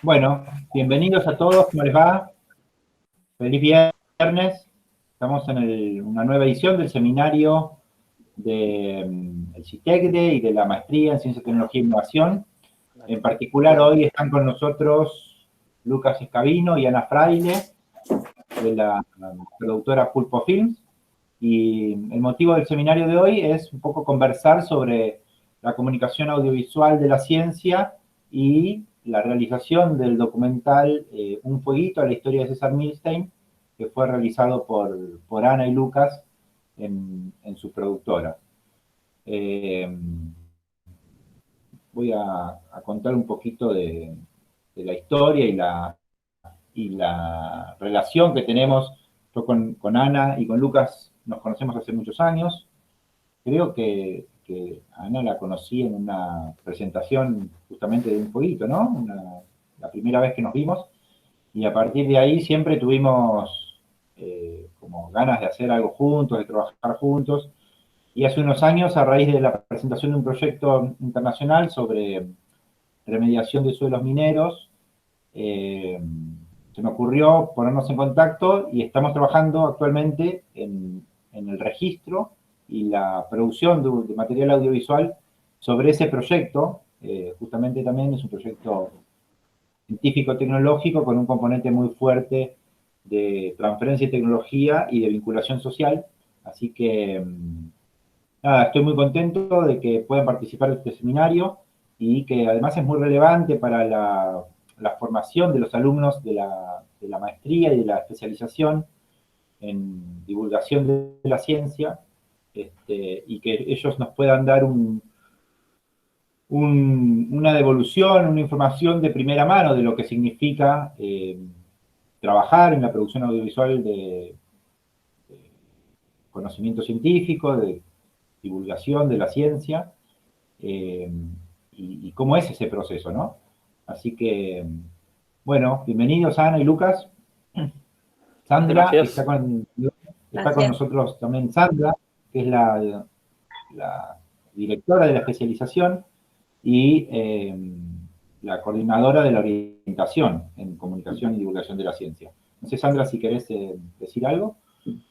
Bueno, bienvenidos a todos, ¿cómo les va? Feliz viernes. Estamos en una nueva edición del seminario del CITECDE y de la maestría en Ciencia, Tecnología e Innovación. En particular, hoy están con nosotros Lucas Escabino y Ana Fraile, de la productora Pulpo Films. Y el motivo del seminario de hoy es un poco conversar sobre la comunicación audiovisual de la ciencia y la realización del documental Un fueguito a la historia de César Milstein, que fue realizado por Ana y Lucas en su productora. Voy a contar un poquito de la historia y la relación que tenemos. Yo con Ana y con Lucas nos conocemos hace muchos años. Creo que Ana la conocí en una presentación justamente de Un fueguito, ¿no? La primera vez que nos vimos. Y a partir de ahí siempre tuvimos como ganas de hacer algo juntos, de trabajar juntos. Y hace unos años, a raíz de la presentación de un proyecto internacional sobre remediación de suelos mineros, se me ocurrió ponernos en contacto y estamos trabajando actualmente en el registro y la producción de material audiovisual sobre ese proyecto. Justamente también es un proyecto científico-tecnológico con un componente muy fuerte de transferencia de tecnología y de vinculación social. Así que, nada, estoy muy contento de que puedan participar de este seminario y que además es muy relevante para la formación de los alumnos de la maestría y de la especialización en divulgación de la ciencia, y que ellos nos puedan dar una devolución, una información de primera mano de lo que significa trabajar en la producción audiovisual de conocimiento científico, de divulgación de la ciencia, y cómo es ese proceso, ¿no? Así que, bueno, bienvenidos Ana y Lucas. Sandra está con nosotros también, Sandra, que es la directora de la especialización y la coordinadora de la orientación en comunicación y divulgación de la ciencia. No sé, Sandra, si querés decir algo.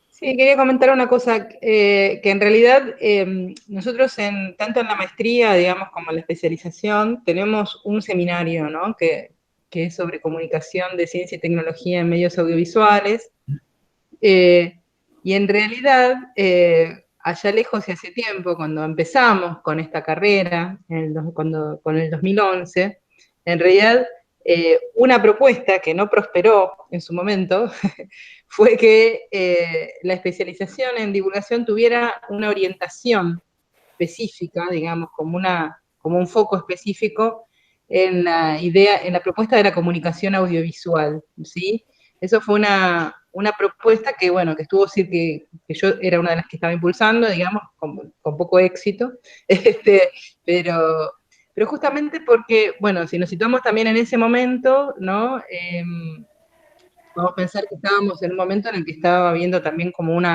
Sí, quería comentar una cosa, que en realidad nosotros tanto en la maestría, digamos, como en la especialización, tenemos un seminario, ¿no? que es sobre comunicación de ciencia y tecnología en medios audiovisuales, y en realidad, allá lejos y hace tiempo, cuando empezamos con esta carrera, con el 2011, en realidad una propuesta que no prosperó en su momento fue que la especialización en divulgación tuviera una orientación específica, digamos, como un foco específico en la propuesta de la comunicación audiovisual, ¿sí? Eso fue una propuesta que, bueno, que estuvo, sí, que yo era una de las que estaba impulsando, digamos, con poco éxito, pero justamente porque, bueno, si nos situamos también en ese momento, ¿no? Vamos a pensar que estábamos en un momento en el que estaba habiendo también como un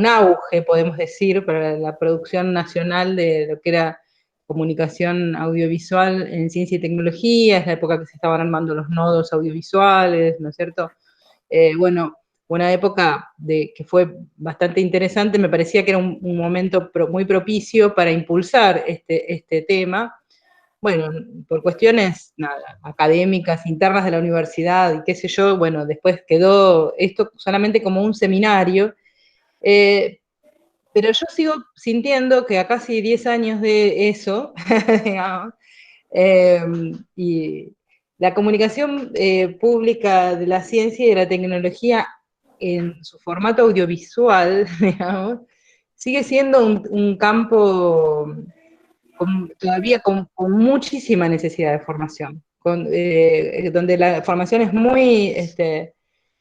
auge, podemos decir, para la producción nacional de lo que era comunicación audiovisual en ciencia y tecnología, es la época que se estaban armando los nodos audiovisuales, ¿no es cierto? Bueno, una época que fue bastante interesante, me parecía que era un momento muy propicio para impulsar este tema. Bueno, por cuestiones nada, académicas, internas de la universidad y qué sé yo, bueno, después quedó esto solamente como un seminario, pero yo sigo sintiendo que a casi 10 años de eso, digamos, y la comunicación pública de la ciencia y de la tecnología en su formato audiovisual, digamos, sigue siendo un campo todavía con muchísima necesidad de formación, donde la formación es muy,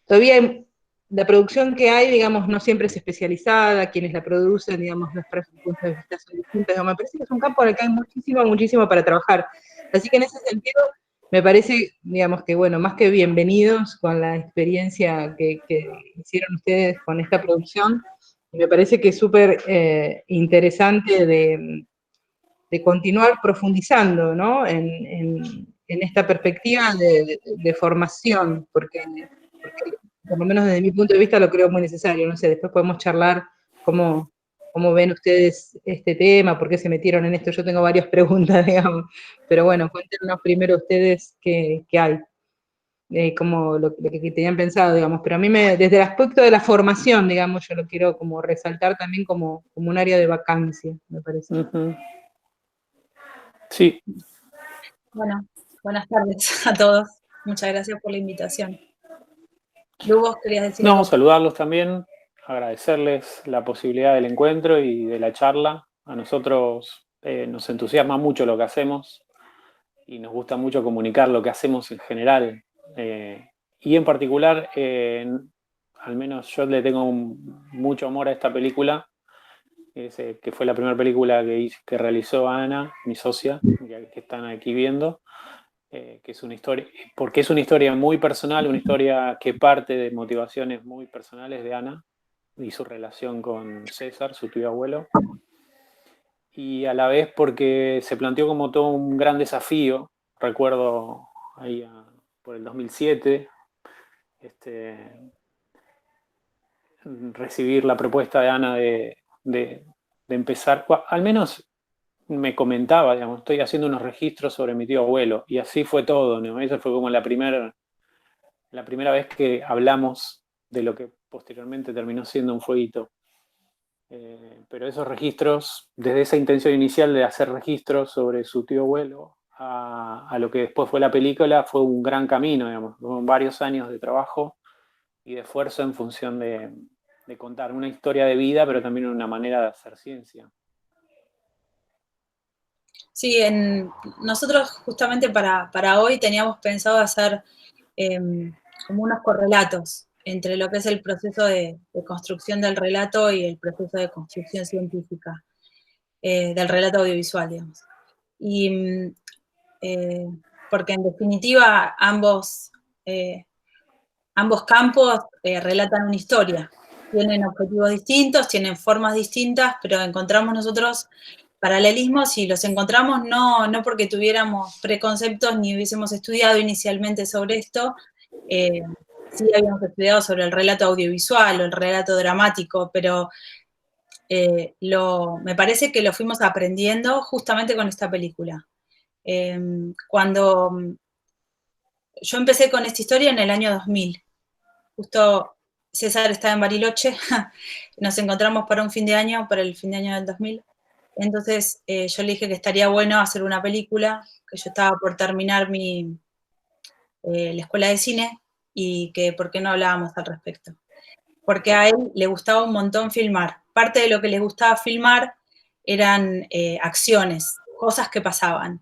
todavía la producción que hay, digamos, no siempre es especializada, quienes la producen, digamos, los puntos de vista son distintos, me parece que es un campo en el que hay muchísimo para trabajar. Así que en ese sentido, me parece, digamos, que bueno, más que bienvenidos con la experiencia que hicieron ustedes con esta producción, me parece que es súper interesante de continuar profundizando, ¿no? En esta perspectiva de formación, porque por lo menos desde mi punto de vista lo creo muy necesario. No sé, después podemos charlar cómo ven ustedes este tema, por qué se metieron en esto. Yo tengo varias preguntas, digamos, pero bueno, cuéntenos primero ustedes qué hay, como lo que tenían pensado, digamos. Pero a mí, desde el aspecto de la formación, digamos, yo lo quiero como resaltar también como un área de vacancia, me parece. Sí. Bueno, buenas tardes a todos. Muchas gracias por la invitación. Lugo, ¿querías decir algo? No, saludarlos también, agradecerles la posibilidad del encuentro y de la charla. A nosotros nos entusiasma mucho lo que hacemos y nos gusta mucho comunicar lo que hacemos en general. Y en particular, al menos yo le tengo mucho amor a esta película, que fue la primera película que realizó Ana, mi socia, que están aquí viendo. Que es una historia, porque es una historia muy personal, una historia que parte de motivaciones muy personales de Ana y su relación con César, su tío abuelo, y a la vez porque se planteó como todo un gran desafío. Recuerdo ahí por el 2007 recibir la propuesta de Ana de empezar, al menos me comentaba, digamos, estoy haciendo unos registros sobre mi tío abuelo, y así fue todo, ¿no? Esa fue como la primera vez que hablamos de lo que posteriormente terminó siendo un fueguito. Pero esos registros, desde esa intención inicial de hacer registros sobre su tío abuelo a lo que después fue la película, fue un gran camino, digamos, fueron varios años de trabajo y de esfuerzo en función de contar una historia de vida, pero también una manera de hacer ciencia. Sí, nosotros justamente para hoy teníamos pensado hacer como unos correlatos entre lo que es el proceso de construcción del relato y el proceso de construcción científica del relato audiovisual, digamos. Y porque en definitiva ambos campos relatan una historia. Tienen objetivos distintos, tienen formas distintas, pero encontramos nosotros paralelismos y los encontramos no porque tuviéramos preconceptos ni hubiésemos estudiado inicialmente sobre esto, sí habíamos estudiado sobre el relato audiovisual o el relato dramático, pero me parece que lo fuimos aprendiendo justamente con esta película. Cuando yo empecé con esta historia en el año 2000, justo César estaba en Bariloche, nos encontramos para un fin de año, para el fin de año del 2000, entonces yo le dije que estaría bueno hacer una película, que yo estaba por terminar la escuela de cine y que por qué no hablábamos al respecto. Porque a él le gustaba un montón filmar. Parte de lo que le gustaba filmar eran acciones, cosas que pasaban.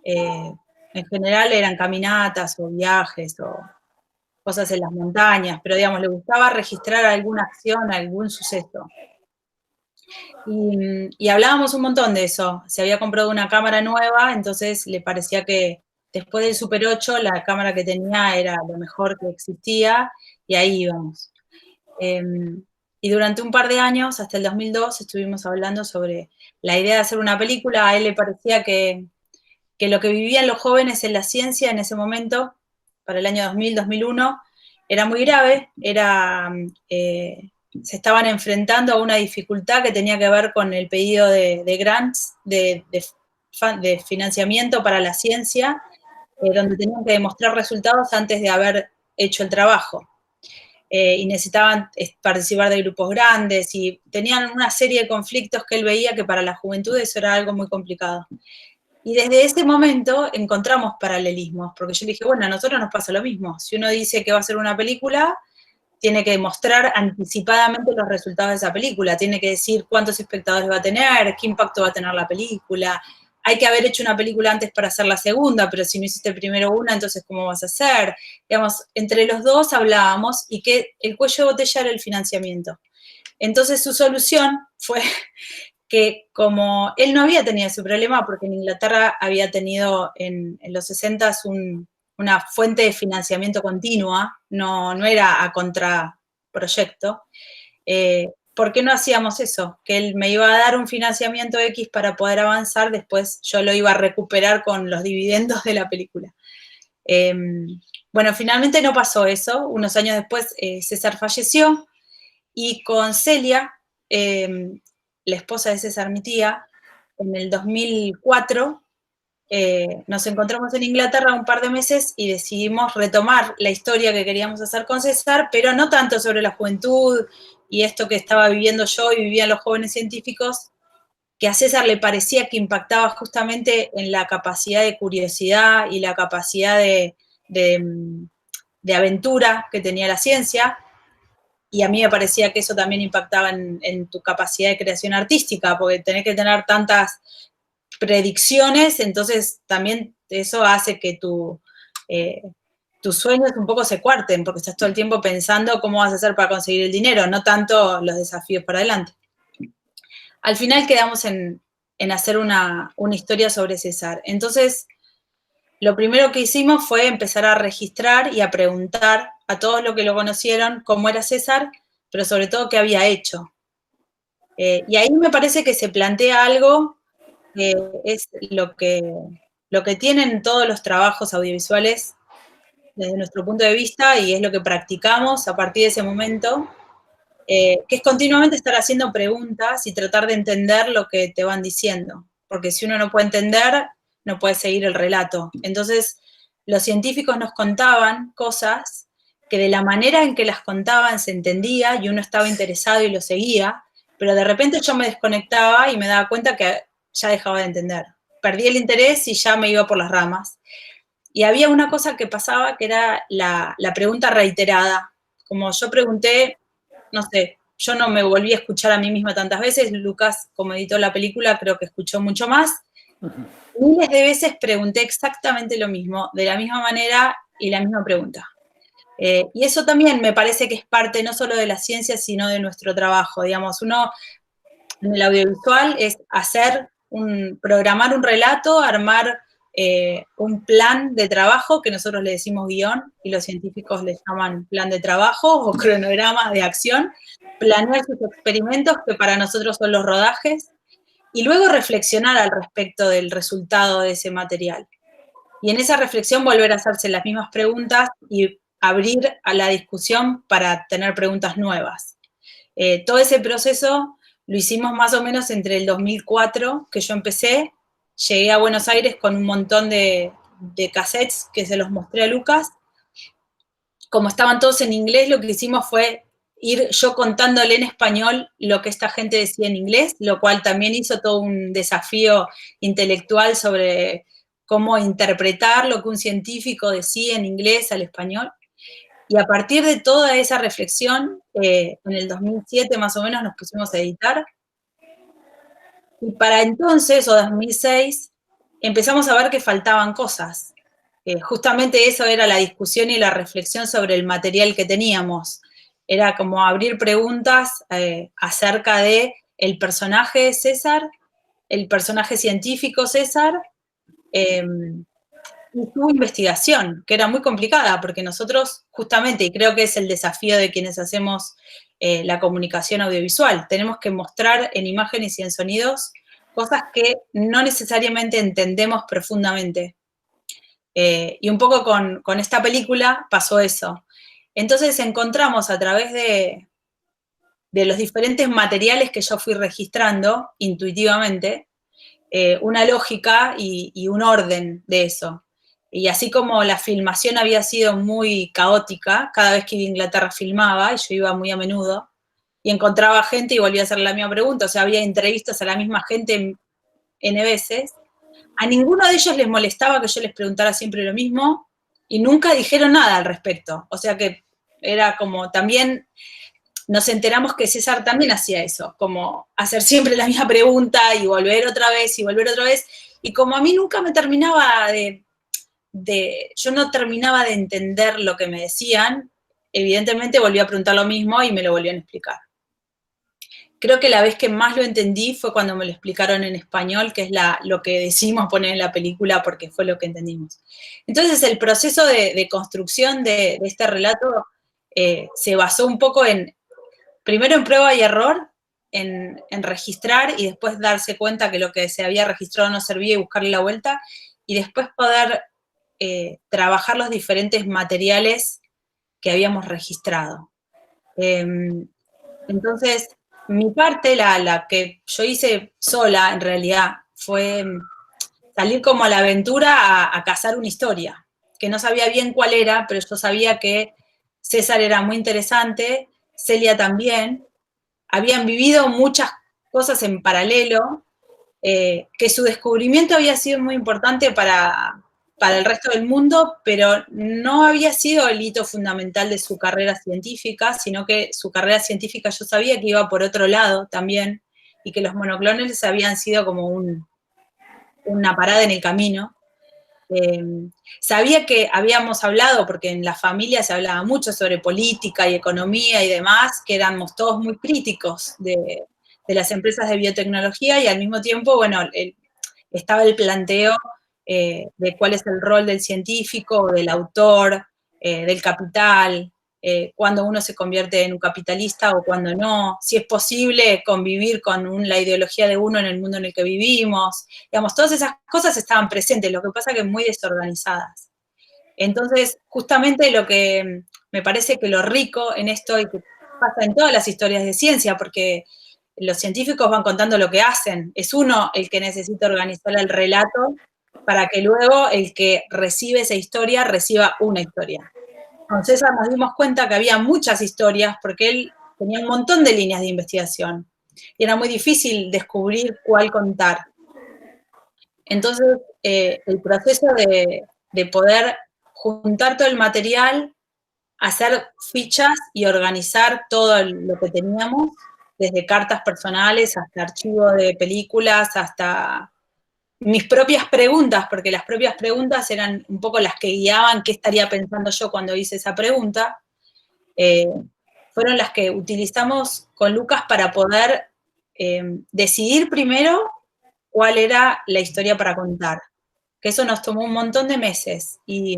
En general eran caminatas o viajes o cosas en las montañas, pero digamos, le gustaba registrar alguna acción, algún suceso. Y hablábamos un montón de eso. Se había comprado una cámara nueva, entonces le parecía que después del Super 8 la cámara que tenía era lo mejor que existía y ahí íbamos. Y durante un par de años, hasta el 2002, estuvimos hablando sobre la idea de hacer una película. A él le parecía que lo que vivían los jóvenes en la ciencia en ese momento, para el año 2000, 2001, era muy grave, se estaban enfrentando a una dificultad que tenía que ver con el pedido de grants, de financiamiento para la ciencia, donde tenían que demostrar resultados antes de haber hecho el trabajo. Y necesitaban participar de grupos grandes y tenían una serie de conflictos que él veía que para la juventud eso era algo muy complicado. Y desde ese momento encontramos paralelismos, porque yo le dije, bueno, a nosotros nos pasa lo mismo. Si uno dice que va a hacer una película, tiene que demostrar anticipadamente los resultados de esa película, tiene que decir cuántos espectadores va a tener, qué impacto va a tener la película. Hay que haber hecho una película antes para hacer la segunda, pero si no hiciste primero una, entonces ¿cómo vas a hacer? Digamos, entre los dos hablábamos y que el cuello de botella era el financiamiento. Entonces su solución fue que como él no había tenido ese problema, porque en Inglaterra había tenido en los 60s una fuente de financiamiento continua, no era a contraproyecto, ¿por qué no hacíamos eso? Que él me iba a dar un financiamiento X para poder avanzar, después yo lo iba a recuperar con los dividendos de la película. Bueno, finalmente no pasó eso. Unos años después César falleció y con Celia, la esposa de César, mi tía, en el 2004 nos encontramos en Inglaterra un par de meses y decidimos retomar la historia que queríamos hacer con César, pero no tanto sobre la juventud y esto que estaba viviendo yo y vivían los jóvenes científicos, que a César le parecía que impactaba justamente en la capacidad de curiosidad y la capacidad de aventura que tenía la ciencia, y a mí me parecía que eso también impactaba en tu capacidad de creación artística, porque tenés que tener tantas predicciones, entonces también eso hace que tus sueños un poco se cuarten, porque estás todo el tiempo pensando cómo vas a hacer para conseguir el dinero, no tanto los desafíos para adelante. Al final quedamos en hacer una historia sobre César. Entonces, lo primero que hicimos fue empezar a registrar y a preguntar a todos los que lo conocieron cómo era César, pero sobre todo qué había hecho. Y ahí me parece que se plantea algo que es lo que tienen todos los trabajos audiovisuales desde nuestro punto de vista, y es lo que practicamos a partir de ese momento, que es continuamente estar haciendo preguntas y tratar de entender lo que te van diciendo, porque si uno no puede entender, no puede seguir el relato. Entonces, los científicos nos contaban cosas que de la manera en que las contaban se entendía y uno estaba interesado y lo seguía, pero de repente yo me desconectaba y me daba cuenta que ya dejaba de entender. Perdí el interés y ya me iba por las ramas. Y había una cosa que pasaba que era la pregunta reiterada. Como yo pregunté, no sé, yo no me volví a escuchar a mí misma tantas veces. Lucas, como editó la película, creo que escuchó mucho más. Miles de veces pregunté exactamente lo mismo, de la misma manera y la misma pregunta. Y eso también me parece que es parte no solo de la ciencia, sino de nuestro trabajo. Digamos, uno en el audiovisual es programar un relato, armar un plan de trabajo, que nosotros le decimos guión, y los científicos le llaman plan de trabajo o cronograma de acción, planear sus experimentos, que para nosotros son los rodajes, y luego reflexionar al respecto del resultado de ese material. Y en esa reflexión volver a hacerse las mismas preguntas y abrir a la discusión para tener preguntas nuevas. Todo ese proceso lo hicimos más o menos entre el 2004, que yo empecé, llegué a Buenos Aires con un montón de cassettes que se los mostré a Lucas. Como estaban todos en inglés, lo que hicimos fue ir yo contándole en español lo que esta gente decía en inglés, lo cual también hizo todo un desafío intelectual sobre cómo interpretar lo que un científico decía en inglés al español. Y a partir de toda esa reflexión, en el 2007 más o menos nos pusimos a editar. Y para entonces, o 2006, empezamos a ver que faltaban cosas. Justamente eso era la discusión y la reflexión sobre el material que teníamos. Era como abrir preguntas acerca de el personaje de César, el personaje científico César, y su investigación, que era muy complicada, porque nosotros justamente, y creo que es el desafío de quienes hacemos la comunicación audiovisual, tenemos que mostrar en imágenes y en sonidos cosas que no necesariamente entendemos profundamente. Y un poco con esta película pasó eso. Entonces encontramos a través de los diferentes materiales que yo fui registrando intuitivamente, una lógica y un orden de eso. Y así como la filmación había sido muy caótica, cada vez que iba a Inglaterra filmaba, y yo iba muy a menudo, y encontraba gente y volvía a hacer la misma pregunta, o sea, había entrevistas a la misma gente N veces, a ninguno de ellos les molestaba que yo les preguntara siempre lo mismo, y nunca dijeron nada al respecto. O sea que era como también nos enteramos que César también hacía eso, como hacer siempre la misma pregunta y volver otra vez y volver otra vez. Y como a mí nunca me terminaba yo no terminaba de entender lo que me decían, evidentemente volví a preguntar lo mismo y me lo volvían a explicar. Creo que la vez que más lo entendí fue cuando me lo explicaron en español, que es lo que decidimos poner en la película porque fue lo que entendimos. Entonces el proceso de construcción de este relato se basó un poco en primero en prueba y error, en registrar y después darse cuenta que lo que se había registrado no servía y buscarle la vuelta, y después poder trabajar los diferentes materiales que habíamos registrado. Entonces, mi parte, la que yo hice sola, en realidad, fue salir como a la aventura a cazar una historia, que no sabía bien cuál era, pero yo sabía que César era muy interesante, Celia también, habían vivido muchas cosas en paralelo, que su descubrimiento había sido muy importante para el resto del mundo, pero no había sido el hito fundamental de su carrera científica, sino que su carrera científica yo sabía que iba por otro lado también, y que los monoclonales habían sido como una parada en el camino. Sabía que habíamos hablado, porque en la familia se hablaba mucho sobre política y economía y demás, que éramos todos muy críticos de las empresas de biotecnología, y al mismo tiempo, bueno, estaba el planteo de cuál es el rol del científico, del autor, del capital, cuándo uno se convierte en un capitalista o cuándo no, si es posible convivir con la ideología de uno en el mundo en el que vivimos. Digamos, todas esas cosas estaban presentes, lo que pasa que muy desorganizadas. Entonces, justamente lo que me parece que lo rico en esto, y que pasa en todas las historias de ciencia, porque los científicos van contando lo que hacen, es uno el que necesita organizar el relato para que luego el que recibe esa historia reciba una historia. Con César nos dimos cuenta que había muchas historias porque él tenía un montón de líneas de investigación y era muy difícil descubrir cuál contar. Entonces, el proceso de poder juntar todo el material, hacer fichas y organizar todo lo que teníamos, desde cartas personales hasta archivos de películas, hasta mis propias preguntas, porque las propias preguntas eran un poco las que guiaban qué estaría pensando yo cuando hice esa pregunta, fueron las que utilizamos con Lucas para poder decidir primero cuál era la historia para contar, que eso nos tomó un montón de meses, y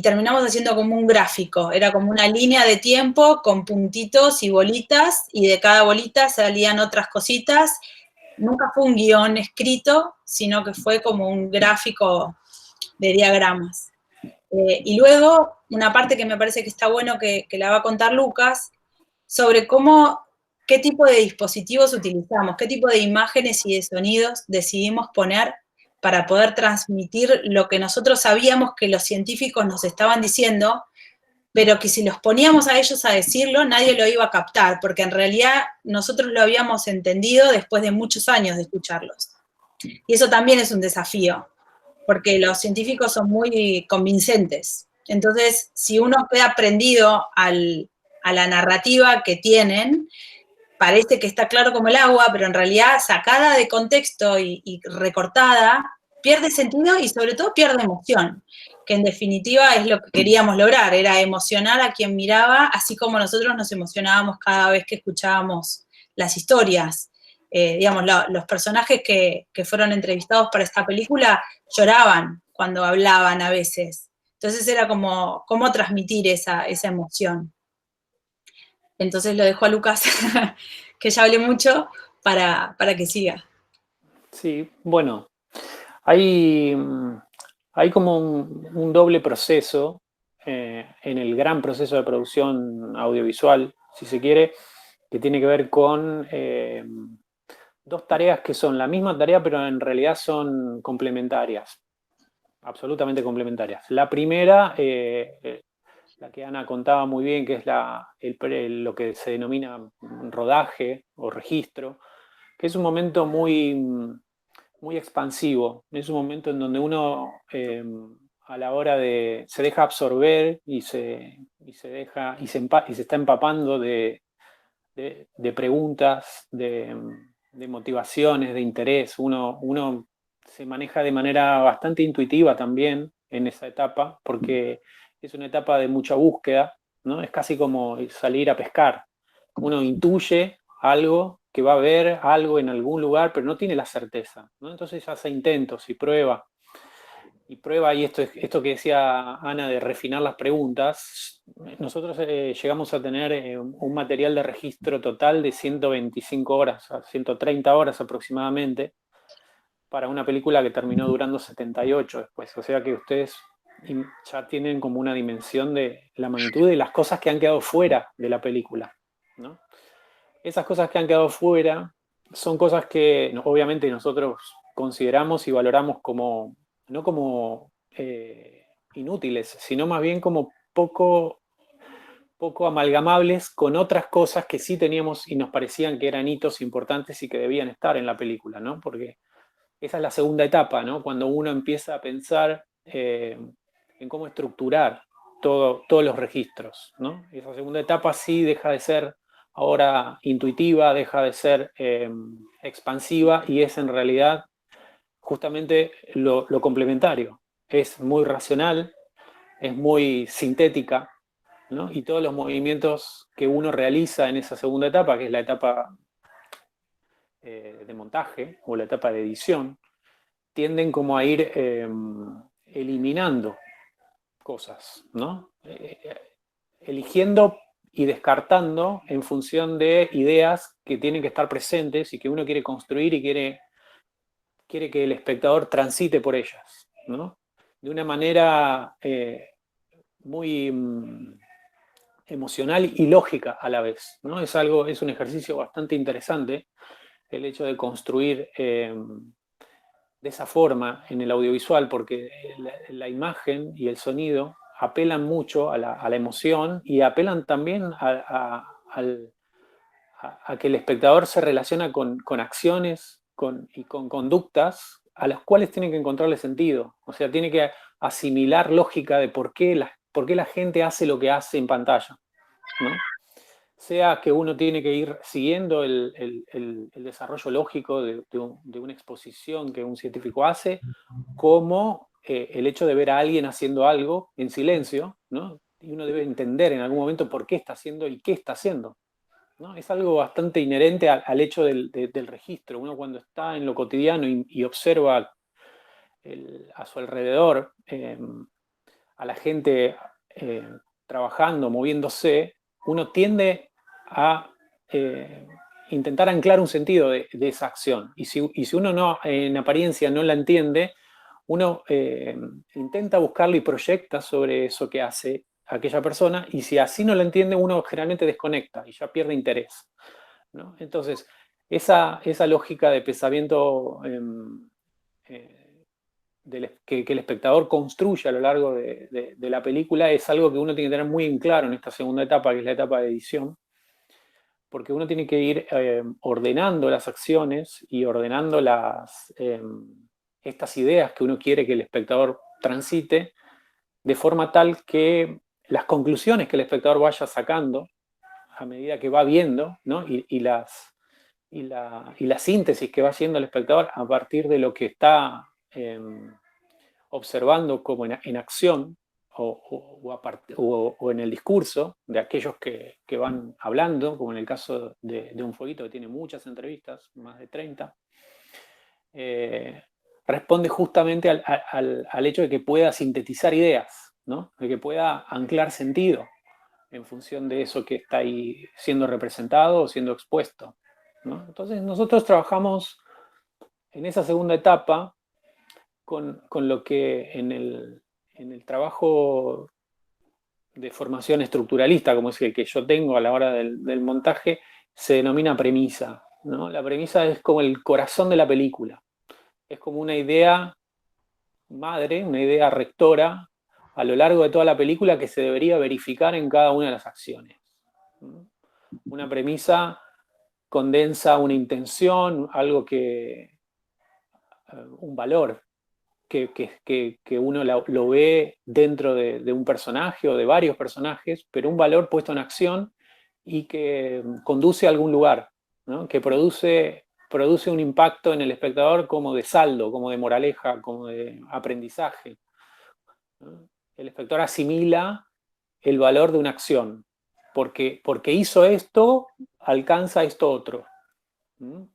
terminamos haciendo como un gráfico, era como una línea de tiempo con puntitos y bolitas, y de cada bolita salían otras cositas. Nunca fue un guión escrito, sino que fue como un gráfico de diagramas. Y luego, una parte que me parece que está bueno que la va a contar Lucas, sobre qué tipo de dispositivos utilizamos, qué tipo de imágenes y de sonidos decidimos poner para poder transmitir lo que nosotros sabíamos que los científicos nos estaban diciendo, pero que si los poníamos a ellos a decirlo, nadie lo iba a captar, porque en realidad nosotros lo habíamos entendido después de muchos años de escucharlos. Y eso también es un desafío, porque los científicos son muy convincentes. Entonces, si uno queda prendido a la narrativa que tienen, parece que está claro como el agua, pero en realidad sacada de contexto y recortada, pierde sentido y sobre todo pierde emoción, que en definitiva es lo que queríamos lograr, era emocionar a quien miraba, así como nosotros nos emocionábamos cada vez que escuchábamos las historias. Digamos, los personajes que fueron entrevistados para esta película lloraban cuando hablaban a veces. Entonces era como cómo transmitir esa emoción. Entonces lo dejo a Lucas, que ya hablé mucho, para que siga. Sí, bueno, hay como un doble proceso en el gran proceso de producción audiovisual, si se quiere, que tiene que ver con dos tareas que son la misma tarea, pero en realidad son complementarias, absolutamente complementarias. La primera, la que Ana contaba muy bien, que es lo que se denomina rodaje o registro, que es un momento muy expansivo, es un momento en donde uno a la hora se deja absorber y se está empapando de preguntas, de motivaciones, de interés. Uno se maneja de manera bastante intuitiva también en esa etapa, porque es una etapa de mucha búsqueda, ¿no? Es casi como salir a pescar. Uno intuye algo, que va a haber algo en algún lugar, pero no tiene la certeza, ¿no? Entonces hace intentos y prueba. y prueba, y esto que decía Ana de refinar las preguntas, nosotros llegamos a tener un material de registro total de 125 horas, 130 horas aproximadamente, para una película que terminó durando 78 después. O sea que ustedes ya tienen como una dimensión de la magnitud de las cosas que han quedado fuera de la película, ¿no? Esas cosas que han quedado fuera son cosas que obviamente nosotros consideramos y valoramos como, no como inútiles, sino más bien como poco amalgamables con otras cosas que sí teníamos y nos parecían que eran hitos importantes y que debían estar en la película, ¿no? Porque esa es la segunda etapa, ¿no? Cuando uno empieza a pensar en cómo estructurar todos los registros, ¿no? Esa segunda etapa sí deja de ser ahora intuitiva, deja de ser expansiva y es en realidad justamente lo complementario. Es muy racional, es muy sintética, ¿no? Y todos los movimientos que uno realiza en esa segunda etapa, que es la etapa de montaje o la etapa de edición, tienden como a ir eliminando cosas, ¿no? Eligiendo y descartando en función de ideas que tienen que estar presentes y que uno quiere construir y quiere que el espectador transite por ellas, ¿no? De una manera muy emocional y lógica a la vez, ¿no? Es un ejercicio bastante interesante el hecho de construir de esa forma en el audiovisual, porque la imagen y el sonido apelan mucho a la emoción y apelan también a que el espectador se relaciona con acciones y con conductas a las cuales tiene que encontrarle sentido. O sea, tiene que asimilar lógica de por qué la gente hace lo que hace en pantalla, ¿no? Sea que uno tiene que ir siguiendo el desarrollo lógico de una exposición que un científico hace, como el hecho de ver a alguien haciendo algo en silencio, ¿no? Y uno debe entender en algún momento por qué está haciendo y qué está haciendo, ¿no? Es algo bastante inherente al hecho del registro. Uno cuando está en lo cotidiano y observa a su alrededor a la gente trabajando, moviéndose, uno tiende a intentar anclar un sentido de esa acción. Y si uno no, en apariencia no la entiende, uno intenta buscarlo y proyecta sobre eso que hace aquella persona, y si así no la entiende, uno generalmente desconecta y ya pierde interés, ¿no? Entonces, esa lógica de pensamiento que el espectador construye a lo largo de la película es algo que uno tiene que tener muy en claro en esta segunda etapa, que es la etapa de edición, porque uno tiene que ir ordenando las acciones y ordenando estas ideas que uno quiere que el espectador transite, de forma tal que las conclusiones que el espectador vaya sacando a medida que va viendo, ¿no? y la síntesis que va haciendo el espectador a partir de lo que está observando como en acción o en el discurso de aquellos que van hablando, como en el caso de Un Fueguito, que tiene muchas entrevistas, más de 30, responde justamente al hecho de que pueda sintetizar ideas, ¿no? De que pueda anclar sentido en función de eso que está ahí siendo representado o siendo expuesto, ¿no? Entonces nosotros trabajamos en esa segunda etapa con lo que en el trabajo de formación estructuralista, como es el que yo tengo a la hora del montaje, se denomina premisa, ¿no? La premisa es como el corazón de la película. Es como una idea madre, una idea rectora a lo largo de toda la película que se debería verificar en cada una de las acciones. Una premisa condensa una intención, algo un valor que uno lo ve dentro de un personaje o de varios personajes, pero un valor puesto en acción y que conduce a algún lugar, ¿no? Que produce un impacto en el espectador como de saldo, como de moraleja, como de aprendizaje, ¿no? El espectador asimila el valor de una acción, porque hizo esto, alcanza esto otro, ¿no?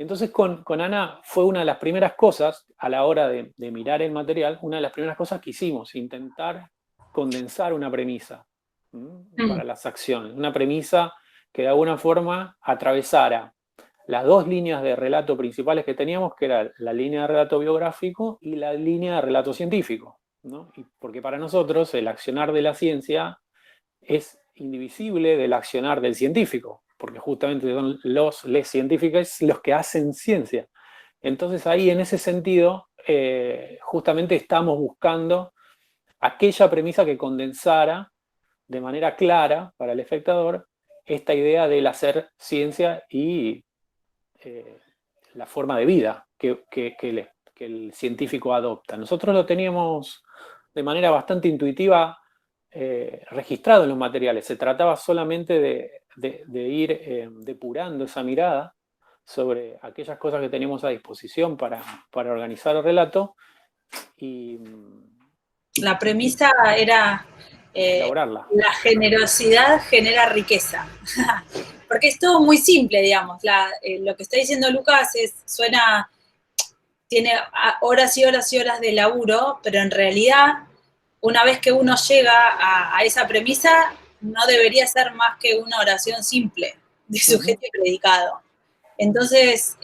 Entonces con Ana fue una de las primeras cosas, a la hora de mirar el material, una de las primeras cosas que hicimos, intentar condensar una premisa para las acciones. Una premisa que de alguna forma atravesara las dos líneas de relato principales que teníamos, que era la línea de relato biográfico y la línea de relato científico, ¿no? Porque para nosotros el accionar de la ciencia es indivisible del accionar del científico, porque justamente son les científicos los que hacen ciencia. Entonces ahí, en ese sentido, justamente estamos buscando aquella premisa que condensara de manera clara para el espectador esta idea del hacer ciencia y la forma de vida que el científico adopta. Nosotros lo teníamos de manera bastante intuitiva registrado en los materiales. Se trataba solamente de ir depurando esa mirada sobre aquellas cosas que teníamos a disposición para organizar el relato y la premisa era elaborarla. La generosidad genera riqueza. Porque es todo muy simple, digamos. Lo que está diciendo Lucas tiene horas y horas y horas de laburo, pero en realidad, una vez que uno llega a esa premisa, no debería ser más que una oración simple de sujeto y predicado. Entonces,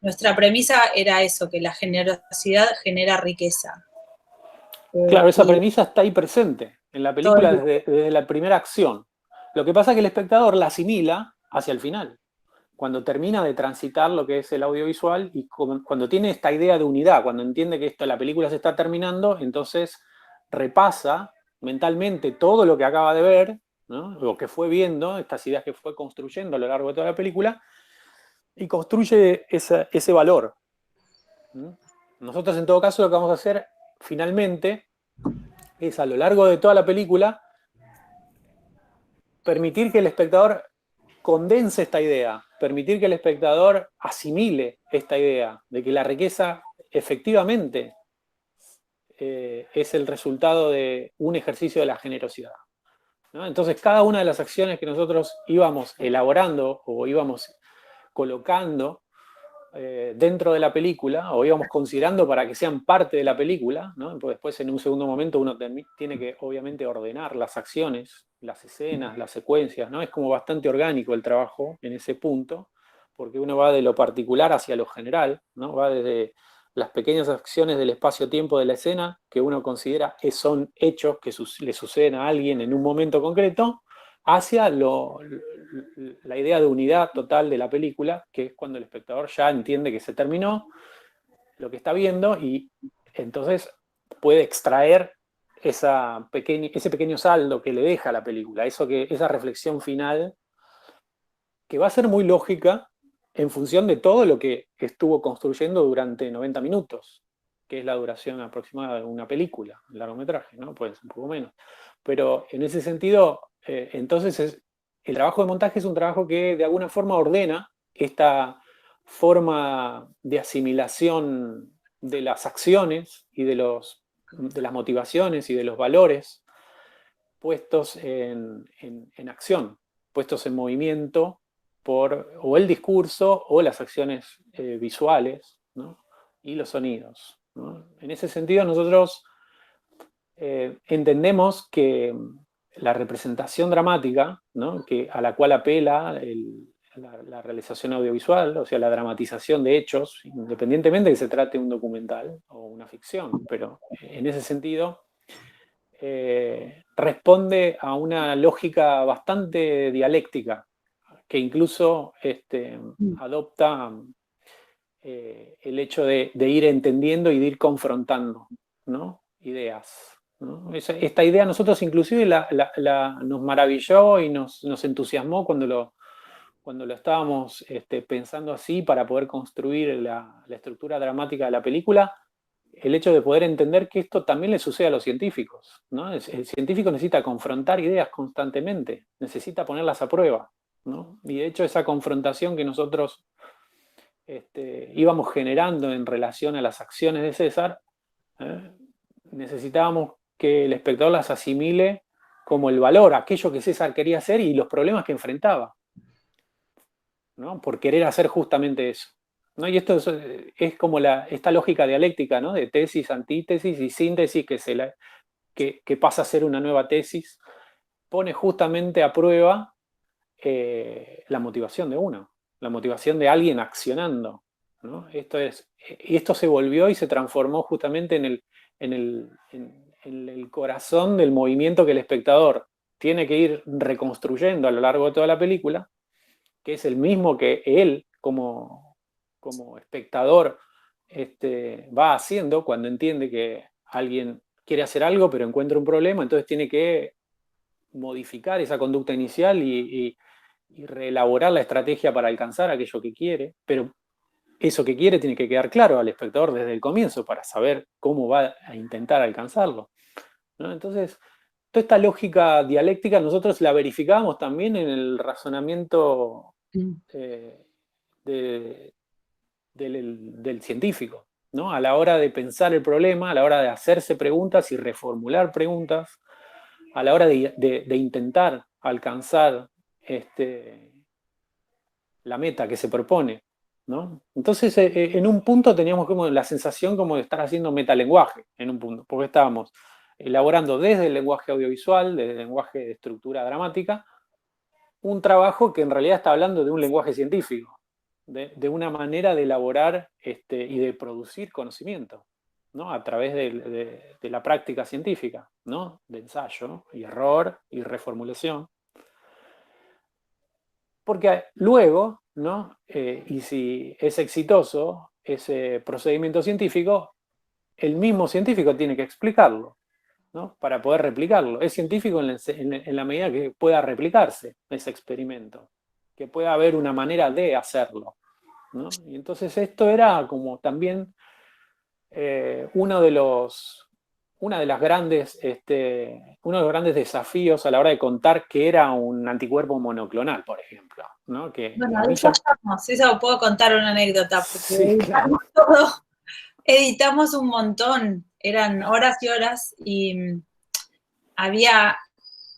nuestra premisa era eso, que la generosidad genera riqueza. Claro, esa premisa está ahí presente en la película desde la primera acción. Lo que pasa es que el espectador la asimila hacia el final, cuando termina de transitar lo que es el audiovisual y cuando tiene esta idea de unidad, cuando entiende que la película se está terminando, entonces repasa mentalmente todo lo que acaba de ver, ¿no? Lo que fue viendo, estas ideas que fue construyendo a lo largo de toda la película, y construye ese valor. Nosotros, en todo caso, lo que vamos a hacer finalmente es, a lo largo de toda la película, permitir que el espectador condense esta idea, permitir que el espectador asimile esta idea de que la riqueza efectivamente es el resultado de un ejercicio de la generosidad, ¿no? Entonces, cada una de las acciones que nosotros íbamos elaborando o íbamos colocando dentro de la película, o íbamos considerando para que sean parte de la película, ¿no? Pues después, en un segundo momento, uno tiene que, obviamente, ordenar las acciones, las escenas, las secuencias, ¿no? Es como bastante orgánico el trabajo en ese punto, porque uno va de lo particular hacia lo general, ¿no? Va desde las pequeñas acciones del espacio-tiempo de la escena, que uno considera que son hechos que le suceden a alguien en un momento concreto, hacia la idea de unidad total de la película, que es cuando el espectador ya entiende que se terminó lo que está viendo y entonces puede extraer ese pequeño saldo que le deja la película, esa reflexión final, que va a ser muy lógica en función de todo lo que estuvo construyendo durante 90 minutos, que es la duración aproximada de una película, un largometraje, ¿no? Puede ser un poco menos. Pero en ese sentido, entonces el trabajo de montaje es un trabajo que de alguna forma ordena esta forma de asimilación de las acciones y de las motivaciones y de los valores puestos en acción, puestos en movimiento por o el discurso o las acciones visuales, ¿no? Y los sonidos, ¿no? En ese sentido, nosotros entendemos que la representación dramática, ¿no? A la cual apela la realización audiovisual, o sea, la dramatización de hechos, independientemente de que se trate de un documental o una ficción, pero en ese sentido responde a una lógica bastante dialéctica, que incluso adopta el hecho de ir entendiendo y de ir confrontando, ¿no? Ideas, ¿no? Esta idea nosotros inclusive nos maravilló y nos entusiasmó cuando lo estábamos pensando así para poder construir la estructura dramática de la película, el hecho de poder entender que esto también le sucede a los científicos, ¿no? El científico necesita confrontar ideas constantemente, necesita ponerlas a prueba, ¿no? Y de hecho esa confrontación que nosotros íbamos generando en relación a las acciones de César, necesitábamos que el espectador las asimile como el valor, aquello que César quería hacer y los problemas que enfrentaba. ¿no? Por querer hacer justamente eso, ¿no? Y esto es como esta lógica dialéctica, ¿no? De tesis, antítesis y síntesis que pasa a ser una nueva tesis, pone justamente a prueba la motivación de uno, la motivación de alguien accionando, ¿no? Esto se volvió y se transformó justamente en el corazón del movimiento que el espectador tiene que ir reconstruyendo a lo largo de toda la película, que es el mismo que él como espectador va haciendo cuando entiende que alguien quiere hacer algo pero encuentra un problema, entonces tiene que modificar esa conducta inicial y reelaborar la estrategia para alcanzar aquello que quiere, pero eso que quiere tiene que quedar claro al espectador desde el comienzo para saber cómo va a intentar alcanzarlo, ¿no? Entonces, toda esta lógica dialéctica nosotros la verificamos también en el razonamiento del científico, ¿no? A la hora de pensar el problema, a la hora de hacerse preguntas y reformular preguntas, a la hora de intentar alcanzar la meta que se propone, ¿no? Entonces, en un punto teníamos como la sensación como de estar haciendo metalenguaje, en un punto, porque estábamos elaborando desde el lenguaje audiovisual, desde el lenguaje de estructura dramática, un trabajo que en realidad está hablando de un lenguaje científico, de una manera de elaborar y de producir conocimiento, ¿no? A través de la práctica científica, ¿no? De ensayo y error y reformulación. Porque luego, ¿no? Y si es exitoso ese procedimiento científico, el mismo científico tiene que explicarlo, ¿no? Para poder replicarlo. Es científico en la medida que pueda replicarse ese experimento, que pueda haber una manera de hacerlo, ¿no? Y entonces esto era como también uno de los grandes desafíos a la hora de contar que era un anticuerpo monoclonal, por ejemplo, ¿no? Bueno, ahí ya estamos. Eso puedo contar una anécdota, porque sí, claro. Editamos un montón, eran horas y horas, y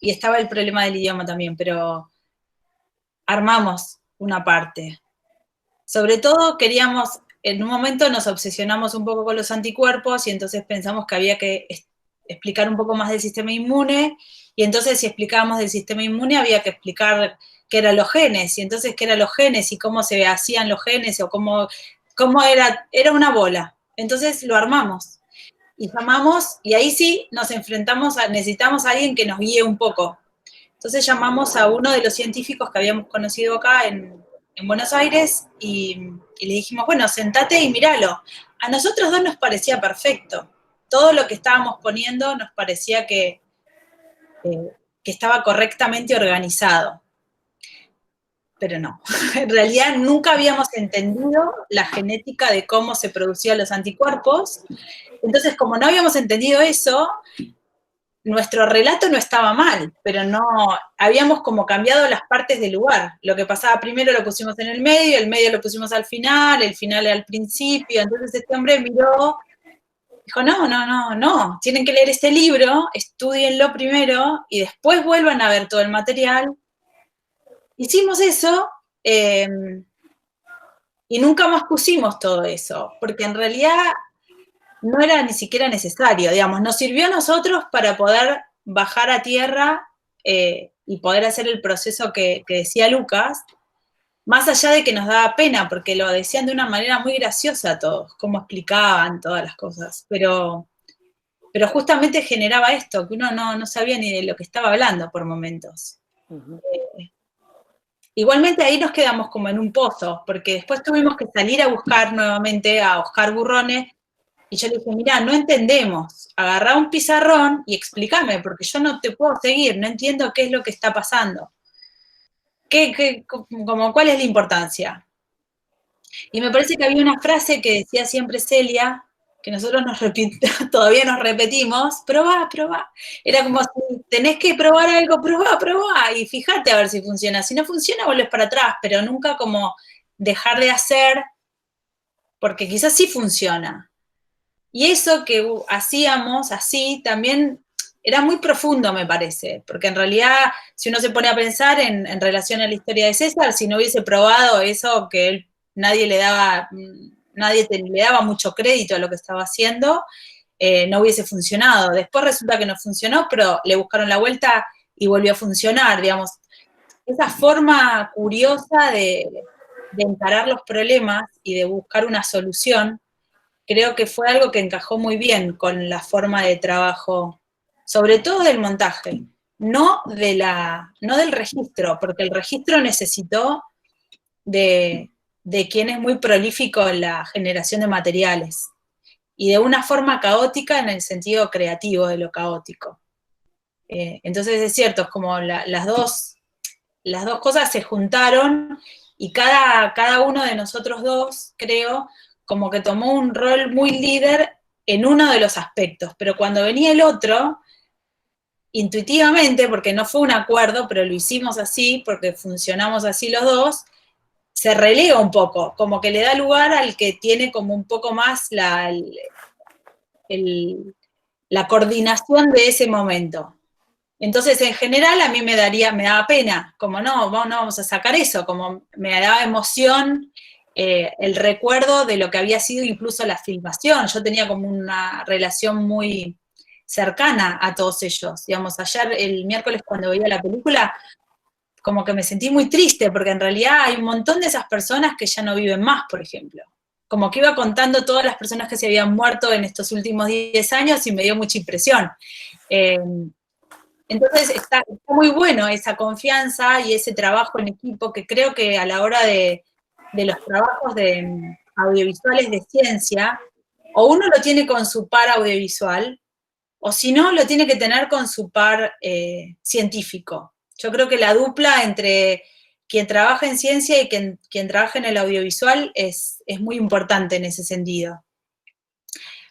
estaba el problema del idioma también, pero armamos una parte. Sobre todo queríamos, en un momento nos obsesionamos un poco con los anticuerpos y entonces pensamos que había que explicar un poco más del sistema inmune, y entonces si explicábamos del sistema inmune había que explicar qué eran los genes, y entonces qué eran los genes y cómo se hacían los genes o cómo era una bola. Entonces lo armamos y llamamos, y ahí sí nos enfrentamos necesitamos a alguien que nos guíe un poco. Entonces llamamos a uno de los científicos que habíamos conocido acá en Buenos Aires y le dijimos, bueno, sentate y míralo. A nosotros dos nos parecía perfecto. Todo lo que estábamos poniendo nos parecía que estaba correctamente organizado. Pero no, en realidad nunca habíamos entendido la genética de cómo se producían los anticuerpos. Entonces, como no habíamos entendido eso, nuestro relato no estaba mal, pero no, habíamos como cambiado las partes del lugar. Lo que pasaba primero lo pusimos en el medio lo pusimos al final, el final al principio. Entonces este hombre miró, dijo, no, tienen que leer este libro, estúdienlo primero y después vuelvan a ver todo el material. Hicimos eso y nunca más pusimos todo eso, porque en realidad no era ni siquiera necesario, digamos, nos sirvió a nosotros para poder bajar a tierra y poder hacer el proceso que decía Lucas, más allá de que nos daba pena, porque lo decían de una manera muy graciosa todos, cómo explicaban todas las cosas, pero justamente generaba esto, que uno no sabía ni de lo que estaba hablando por momentos. Uh-huh. Igualmente ahí nos quedamos como en un pozo, porque después tuvimos que salir a buscar nuevamente a Oscar Burrone, y yo le dije, mirá, no entendemos, agarrá un pizarrón y explícame, porque yo no te puedo seguir, no entiendo qué es lo que está pasando. ¿Cuál es la importancia? Y me parece que había una frase que decía siempre Celia, que nosotros todavía nos repetimos, probá. Era como si tenés que probar algo, probá, y fíjate a ver si funciona. Si no funciona, volvés para atrás, pero nunca como dejar de hacer, porque quizás sí funciona. Y eso que hacíamos así también era muy profundo, me parece, porque en realidad, si uno se pone a pensar en relación a la historia de César, si no hubiese probado eso, que él, nadie le daba mucho crédito a lo que estaba haciendo, no hubiese funcionado. Después resulta que no funcionó, pero le buscaron la vuelta y volvió a funcionar, digamos. Esa forma curiosa de encarar los problemas y de buscar una solución, creo que fue algo que encajó muy bien con la forma de trabajo, sobre todo del montaje, no del registro, porque el registro necesitó de quien es muy prolífico en la generación de materiales, y de una forma caótica en el sentido creativo de lo caótico. Entonces es cierto, es como las dos cosas se juntaron, y cada uno de nosotros dos, creo, como que tomó un rol muy líder en uno de los aspectos, pero cuando venía el otro, intuitivamente, porque no fue un acuerdo, pero lo hicimos así, porque funcionamos así los dos, se relega un poco, como que le da lugar al que tiene como un poco más la coordinación de ese momento. Entonces, en general, a mí me daba pena, como no vamos a sacar eso, como me daba emoción el recuerdo de lo que había sido incluso la filmación. Yo tenía como una relación muy cercana a todos ellos. Digamos, ayer, el miércoles, cuando veía la película, como que me sentí muy triste, porque en realidad hay un montón de esas personas que ya no viven más, por ejemplo. Como que iba contando todas las personas que se habían muerto en estos últimos 10 años y me dio mucha impresión. Entonces está muy bueno esa confianza y ese trabajo en equipo, que creo que a la hora de los trabajos de audiovisuales de ciencia, o uno lo tiene con su par audiovisual, o si no, lo tiene que tener con su par científico. Yo creo que la dupla entre quien trabaja en ciencia y quien trabaja en el audiovisual es muy importante en ese sentido.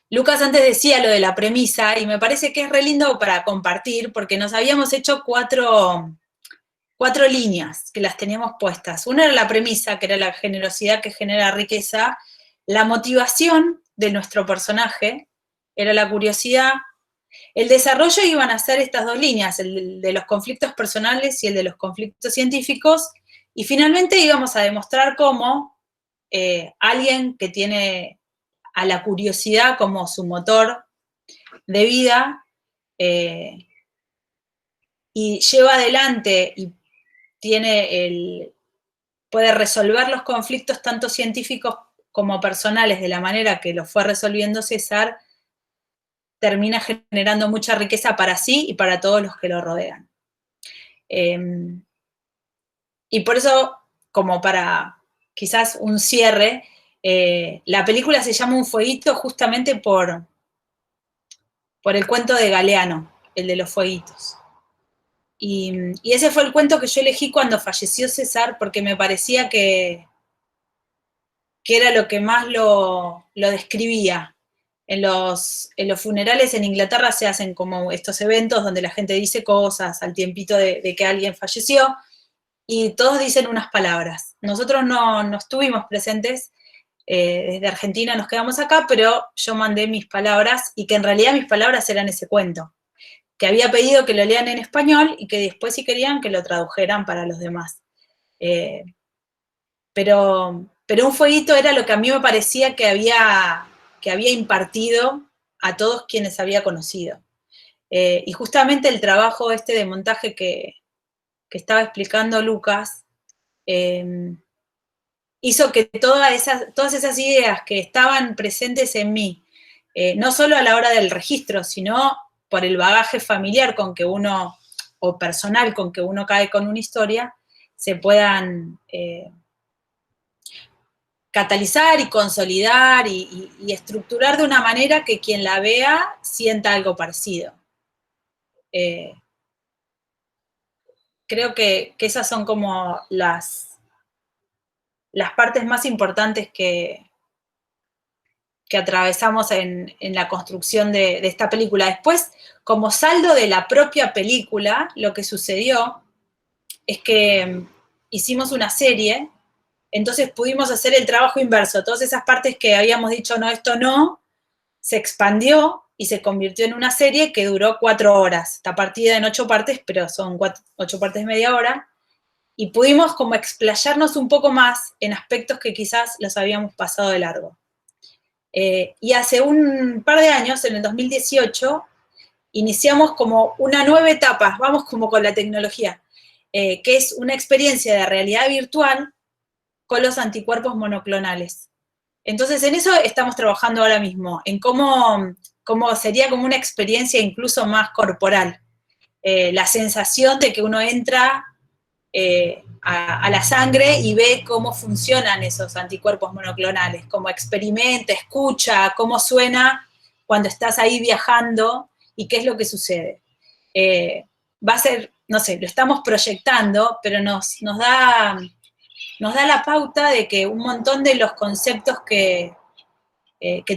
Lucas antes decía lo de la premisa, y me parece que es re lindo para compartir, porque nos habíamos hecho cuatro líneas que las teníamos puestas. Una era la premisa, que era la generosidad que genera riqueza. La motivación de nuestro personaje era la curiosidad. El desarrollo iban a ser estas dos líneas, el de los conflictos personales y el de los conflictos científicos, y finalmente íbamos a demostrar cómo alguien que tiene a la curiosidad como su motor de vida y lleva adelante y puede resolver los conflictos tanto científicos como personales de la manera que lo fue resolviendo César, termina generando mucha riqueza para sí y para todos los que lo rodean. Y por eso, como para quizás un cierre, la película se llama Un fueguito justamente por el cuento de Galeano, el de los fueguitos. Y ese fue el cuento que yo elegí cuando falleció César, porque me parecía que era lo que más lo describía. En los funerales en Inglaterra se hacen como estos eventos donde la gente dice cosas al tiempito de que alguien falleció, y todos dicen unas palabras. Nosotros no estuvimos presentes, desde Argentina nos quedamos acá, pero yo mandé mis palabras, y que en realidad mis palabras eran ese cuento, que había pedido que lo lean en español y que después, si querían, que lo tradujeran para los demás. Pero un fueguito era lo que a mí me parecía que había impartido a todos quienes había conocido. Y justamente el trabajo de montaje que estaba explicando Lucas, hizo que todas esas ideas que estaban presentes en mí, no solo a la hora del registro, sino por el bagaje familiar con que uno, o personal con que uno cae con una historia, se puedan catalizar y consolidar y estructurar de una manera que quien la vea sienta algo parecido. Creo que esas son como las partes más importantes que atravesamos en la construcción de esta película. Después, como saldo de la propia película, lo que sucedió es que hicimos una serie, entonces pudimos hacer el trabajo inverso. Todas esas partes que habíamos dicho, no, esto no, se expandió y se convirtió en una serie que duró 4 horas. Está partida en 8 partes, pero son 8 partes de media hora, y pudimos como explayarnos un poco más en aspectos que quizás los habíamos pasado de largo. Y hace un par de años, en el 2018, iniciamos como una nueva etapa, vamos como con la tecnología, que es una experiencia de realidad virtual con los anticuerpos monoclonales. Entonces, en eso estamos trabajando ahora mismo, en cómo sería como una experiencia incluso más corporal. La sensación de que uno entra a la sangre y ve cómo funcionan esos anticuerpos monoclonales, cómo experimenta, escucha, cómo suena cuando estás ahí viajando y qué es lo que sucede. Va a ser, no sé, lo estamos proyectando, pero nos da la pauta de que un montón de los conceptos que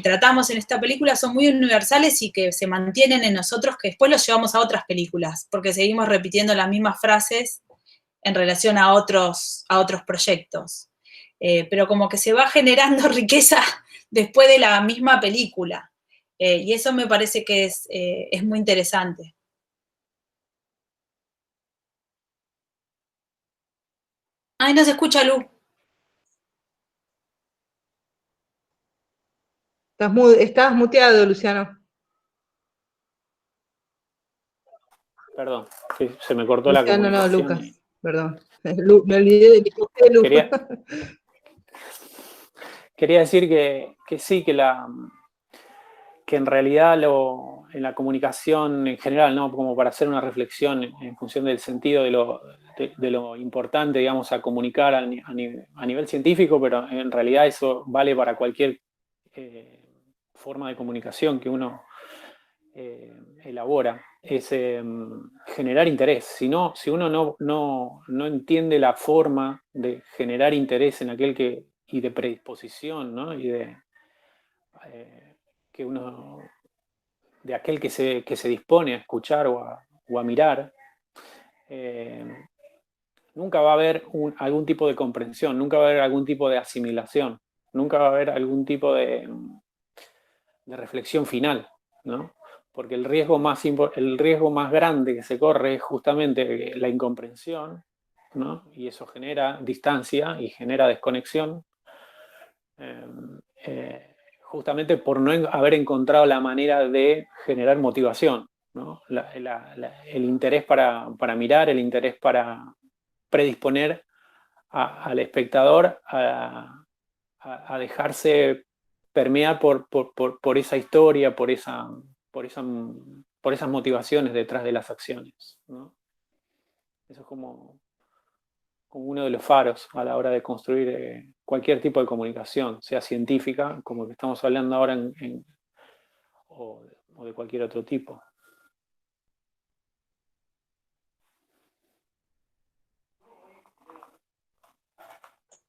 tratamos en esta película son muy universales y que se mantienen en nosotros, que después los llevamos a otras películas, porque seguimos repitiendo las mismas frases en relación a otros proyectos. Pero como que se va generando riqueza después de la misma película. Y eso me parece que es muy interesante. Ay, no se escucha, Lu. Estás muteado, Luciano. Perdón, que se me cortó la Luciano, no, comunicación. Lucas, perdón. Me olvidé de que Lu. Quería decir que sí, que en realidad en la comunicación en general, ¿no? Como para hacer una reflexión en función del sentido de lo importante, digamos, a comunicar a nivel científico, pero en realidad eso vale para cualquier forma de comunicación que uno elabora, es generar interés. Si uno no entiende la forma de generar interés en aquel y de predisposición, ¿no? Y de de aquel que se dispone a escuchar o a mirar, nunca va a haber algún tipo de comprensión, nunca va a haber algún tipo de asimilación, nunca va a haber algún tipo de reflexión final, ¿no? Porque el riesgo más grande que se corre es justamente la incomprensión, ¿no? Y eso genera distancia y genera desconexión, justamente por no haber encontrado la manera de generar motivación, ¿no? El interés para mirar, el interés para predisponer al espectador a dejarse permear por esa historia, por esas motivaciones detrás de las acciones, ¿no? Eso es como uno de los faros a la hora de construir cualquier tipo de comunicación, sea científica, como el que estamos hablando ahora, o de cualquier otro tipo.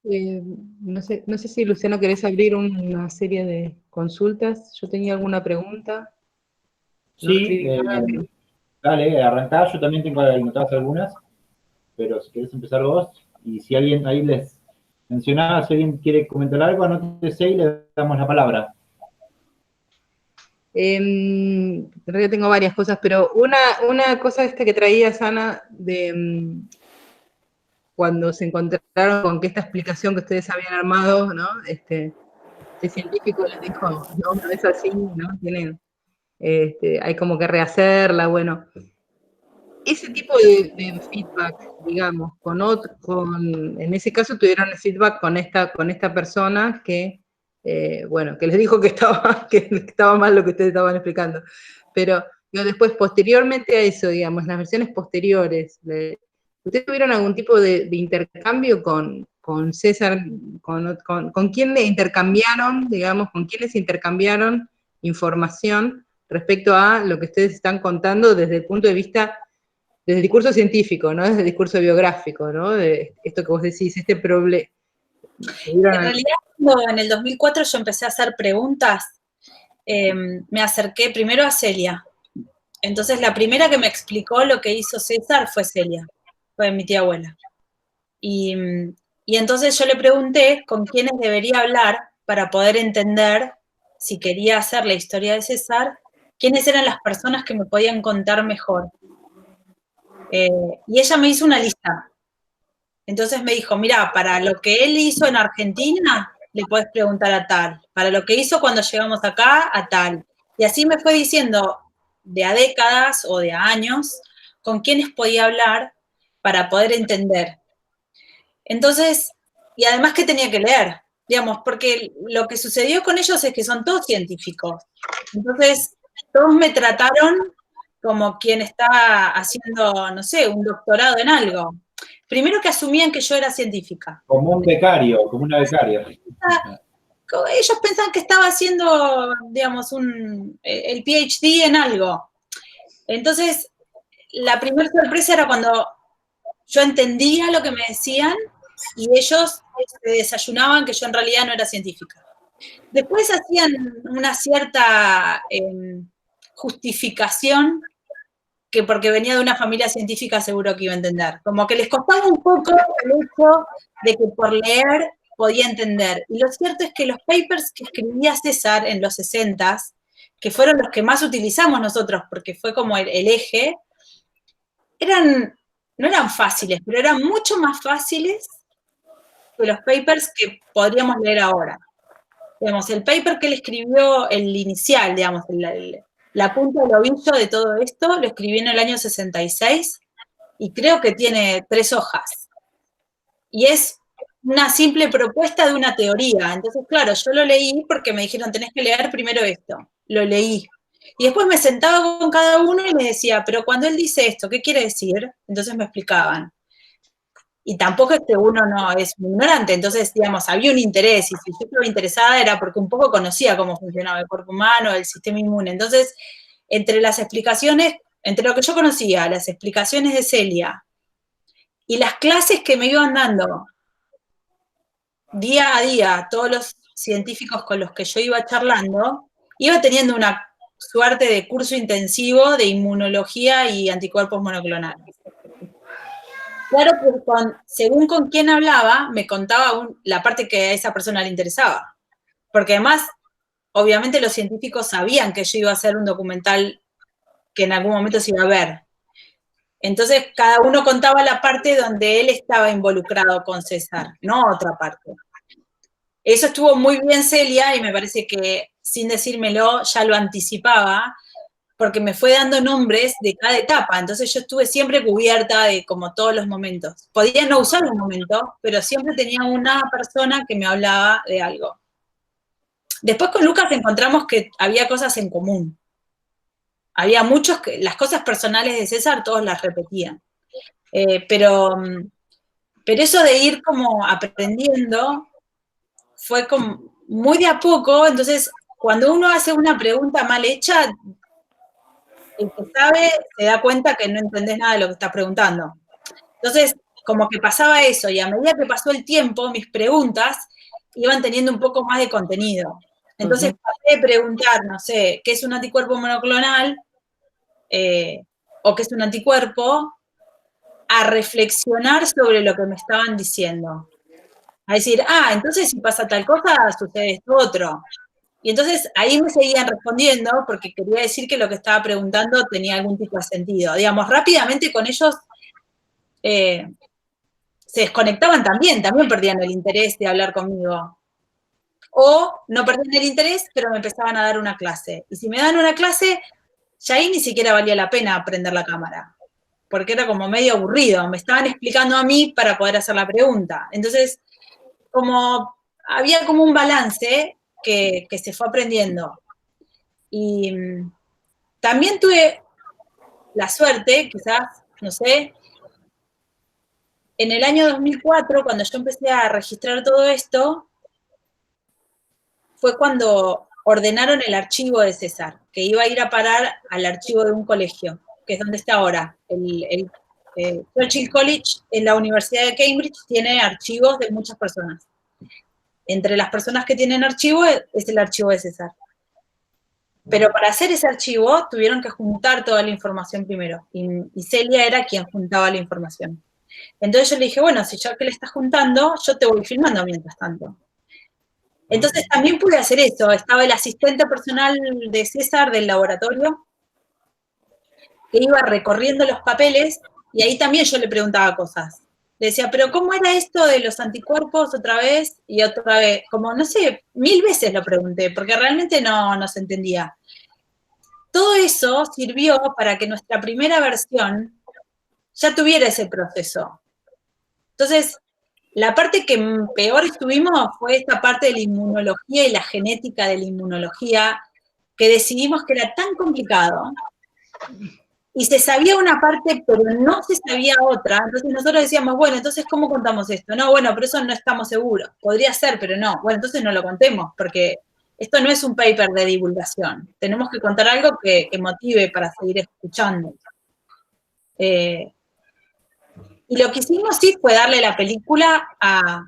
No sé si, Luciano, querés abrir una serie de consultas. Yo tenía alguna pregunta. No Sí, escribí nada. dale, arrancá. Yo también tengo anotadas algunas, pero si querés empezar vos, y si alguien ahí les mencionaba, si alguien quiere comentar algo, anótese y le damos la palabra. En realidad tengo varias cosas, pero una cosa esta que traía Ana de cuando se encontraron con que esta explicación que ustedes habían armado, ¿no? Este científico les dijo, no es así, ¿no? Hay como que rehacerla, bueno. Ese tipo de feedback, digamos, en ese caso tuvieron el feedback con esta persona que, que les dijo que estaba mal lo que ustedes estaban explicando. Pero después, posteriormente a eso, digamos, las versiones posteriores, ¿ustedes tuvieron algún tipo de intercambio con César? ¿Con quién le intercambiaron, digamos, con quiénes intercambiaron información respecto a lo que ustedes están contando desde el punto de vista, desde el discurso científico, ¿no? Desde el discurso biográfico, ¿no? De esto que vos decís, este problema. En realidad, cuando en el 2004 yo empecé a hacer preguntas, me acerqué primero a Celia. Entonces, la primera que me explicó lo que hizo César fue Celia, fue mi tía abuela. Y entonces yo le pregunté con quiénes debería hablar para poder entender si quería hacer la historia de César quiénes eran las personas que me podían contar mejor. Y ella me hizo una lista. Entonces me dijo, mira, para lo que él hizo en Argentina, le podés preguntar a tal. Para lo que hizo cuando llegamos acá, a tal. Y así me fue diciendo de a décadas o de a años con quiénes podía hablar para poder entender. Entonces, y además que tenía que leer, digamos, porque lo que sucedió con ellos es que son todos científicos. Entonces, todos me trataron como quien está haciendo, no sé, un doctorado en algo. Primero que asumían que yo era científica. Como un becario, como una becaria. Ellos pensaban que estaba haciendo, digamos, el PhD en algo. Entonces, la primera sorpresa era cuando yo entendía lo que me decían y ellos se desayunaban que yo en realidad no era científica. Después hacían una cierta justificación que porque venía de una familia científica seguro que iba a entender. Como que les costaba un poco el hecho de que por leer podía entender. Y lo cierto es que los papers que escribía César en los 60s, que fueron los que más utilizamos nosotros, porque fue como el eje, no eran fáciles, pero eran mucho más fáciles que los papers que podríamos leer ahora. Digamos, el paper que él escribió, el inicial, digamos, la punta del ovillo de todo esto, lo escribió en el año 66 y creo que tiene 3 hojas. Y es una simple propuesta de una teoría. Entonces, claro, yo lo leí porque me dijeron, tenés que leer primero esto. Lo leí. Y después me sentaba con cada uno y les decía, pero cuando él dice esto, ¿qué quiere decir? Entonces me explicaban. Y tampoco es que uno no es ignorante, entonces, digamos, había un interés, y si yo estaba interesada era porque un poco conocía cómo funcionaba el cuerpo humano, el sistema inmune. Entonces, entre las explicaciones, entre lo que yo conocía, las explicaciones de Celia, y las clases que me iban dando día a día, todos los científicos con los que yo iba charlando, iba teniendo una suerte de curso intensivo de inmunología y anticuerpos monoclonales. Claro que según con quién hablaba, me contaba la parte que a esa persona le interesaba. Porque además, obviamente los científicos sabían que yo iba a hacer un documental que en algún momento se iba a ver. Entonces, cada uno contaba la parte donde él estaba involucrado con César, no otra parte. Eso estuvo muy bien Celia y me parece que, sin decírmelo, ya lo anticipaba, porque me fue dando nombres de cada etapa, entonces yo estuve siempre cubierta de como todos los momentos. Podía no usar un momento, pero siempre tenía una persona que me hablaba de algo. Después con Lucas encontramos que había cosas en común. Había muchos que las cosas personales de César todos las repetían. Pero eso de ir como aprendiendo fue como muy de a poco, entonces cuando uno hace una pregunta mal hecha, el que sabe se da cuenta que no entendés nada de lo que estás preguntando. Entonces, como que pasaba eso, y a medida que pasó el tiempo, mis preguntas iban teniendo un poco más de contenido. Entonces, pasé de preguntar, no sé, ¿qué es un anticuerpo monoclonal? O ¿qué es un anticuerpo? A reflexionar sobre lo que me estaban diciendo. A decir, entonces si pasa tal cosa, sucede esto otro. Y entonces ahí me seguían respondiendo porque quería decir que lo que estaba preguntando tenía algún tipo de sentido. Digamos, rápidamente con ellos se desconectaban también perdían el interés de hablar conmigo. O no perdían el interés, pero me empezaban a dar una clase. Y si me dan una clase, ya ahí ni siquiera valía la pena prender la cámara, porque era como medio aburrido. Me estaban explicando a mí para poder hacer la pregunta. Entonces, como había como un balance que se fue aprendiendo. Y también tuve la suerte, quizás, no sé, en el año 2004, cuando yo empecé a registrar todo esto, fue cuando ordenaron el archivo de César, que iba a ir a parar al archivo de un colegio, que es donde está ahora. El Churchill College en la Universidad de Cambridge tiene archivos de muchas personas. Entre las personas que tienen archivo es el archivo de César. Pero para hacer ese archivo tuvieron que juntar toda la información primero, y Celia era quien juntaba la información. Entonces yo le dije, bueno, si ya que le estás juntando, yo te voy filmando mientras tanto. Entonces también pude hacer eso. Estaba el asistente personal de César del laboratorio, que iba recorriendo los papeles, y ahí también yo le preguntaba cosas. Le decía, pero ¿cómo era esto de los anticuerpos otra vez? Y otra vez, como no sé, 1000 veces lo pregunté, porque realmente no se entendía. Todo eso sirvió para que nuestra primera versión ya tuviera ese proceso. Entonces, la parte que peor estuvimos fue esta parte de la inmunología y la genética de la inmunología, que decidimos que era tan complicado, y se sabía una parte, pero no se sabía otra. Entonces nosotros decíamos, bueno, entonces, ¿cómo contamos esto? No, bueno, pero eso no estamos seguros. Podría ser, pero no. Bueno, entonces no lo contemos, porque esto no es un paper de divulgación. Tenemos que contar algo que motive para seguir escuchando. Y lo que hicimos, sí, fue darle la película a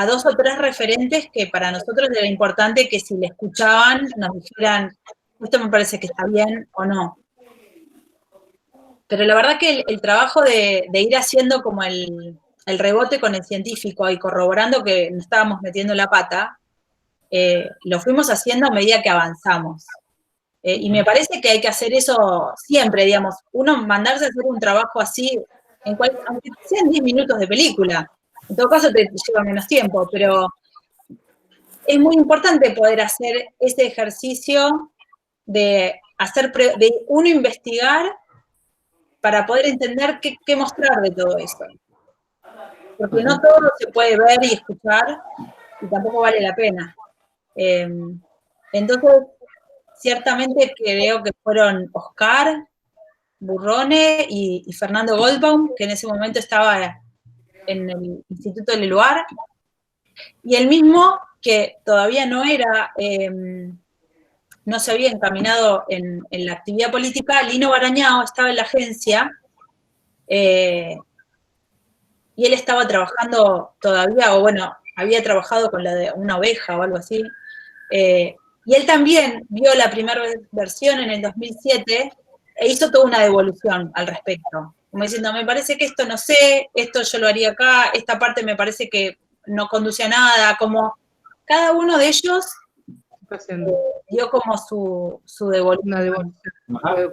2 o 3 referentes que para nosotros era importante que si le escuchaban nos dijeran, esto me parece que está bien o no. Pero la verdad que el trabajo de ir haciendo como el rebote con el científico y corroborando que no estábamos metiendo la pata, lo fuimos haciendo a medida que avanzamos. Y me parece que hay que hacer eso siempre, digamos. Uno mandarse a hacer un trabajo así, aunque sean 10 minutos de película. En todo caso te lleva menos tiempo, pero es muy importante poder hacer ese ejercicio de uno investigar para poder entender qué mostrar de todo eso. Porque no todo se puede ver y escuchar, y tampoco vale la pena. Entonces, ciertamente creo que fueron Oscar Burrone y Fernando Goldbaum, que en ese momento estaba en el Instituto del Eluar, y el mismo que todavía no se había encaminado en la actividad política, Lino Barañao, estaba en la agencia, y él estaba trabajando todavía, o bueno, había trabajado con la de una oveja o algo así, y él también vio la primera versión en el 2007 e hizo toda una devolución al respecto, como diciendo, me parece que esto no sé, esto yo lo haría acá, esta parte me parece que no conduce a nada, como cada uno de ellos dio como su devolución. Una devolución.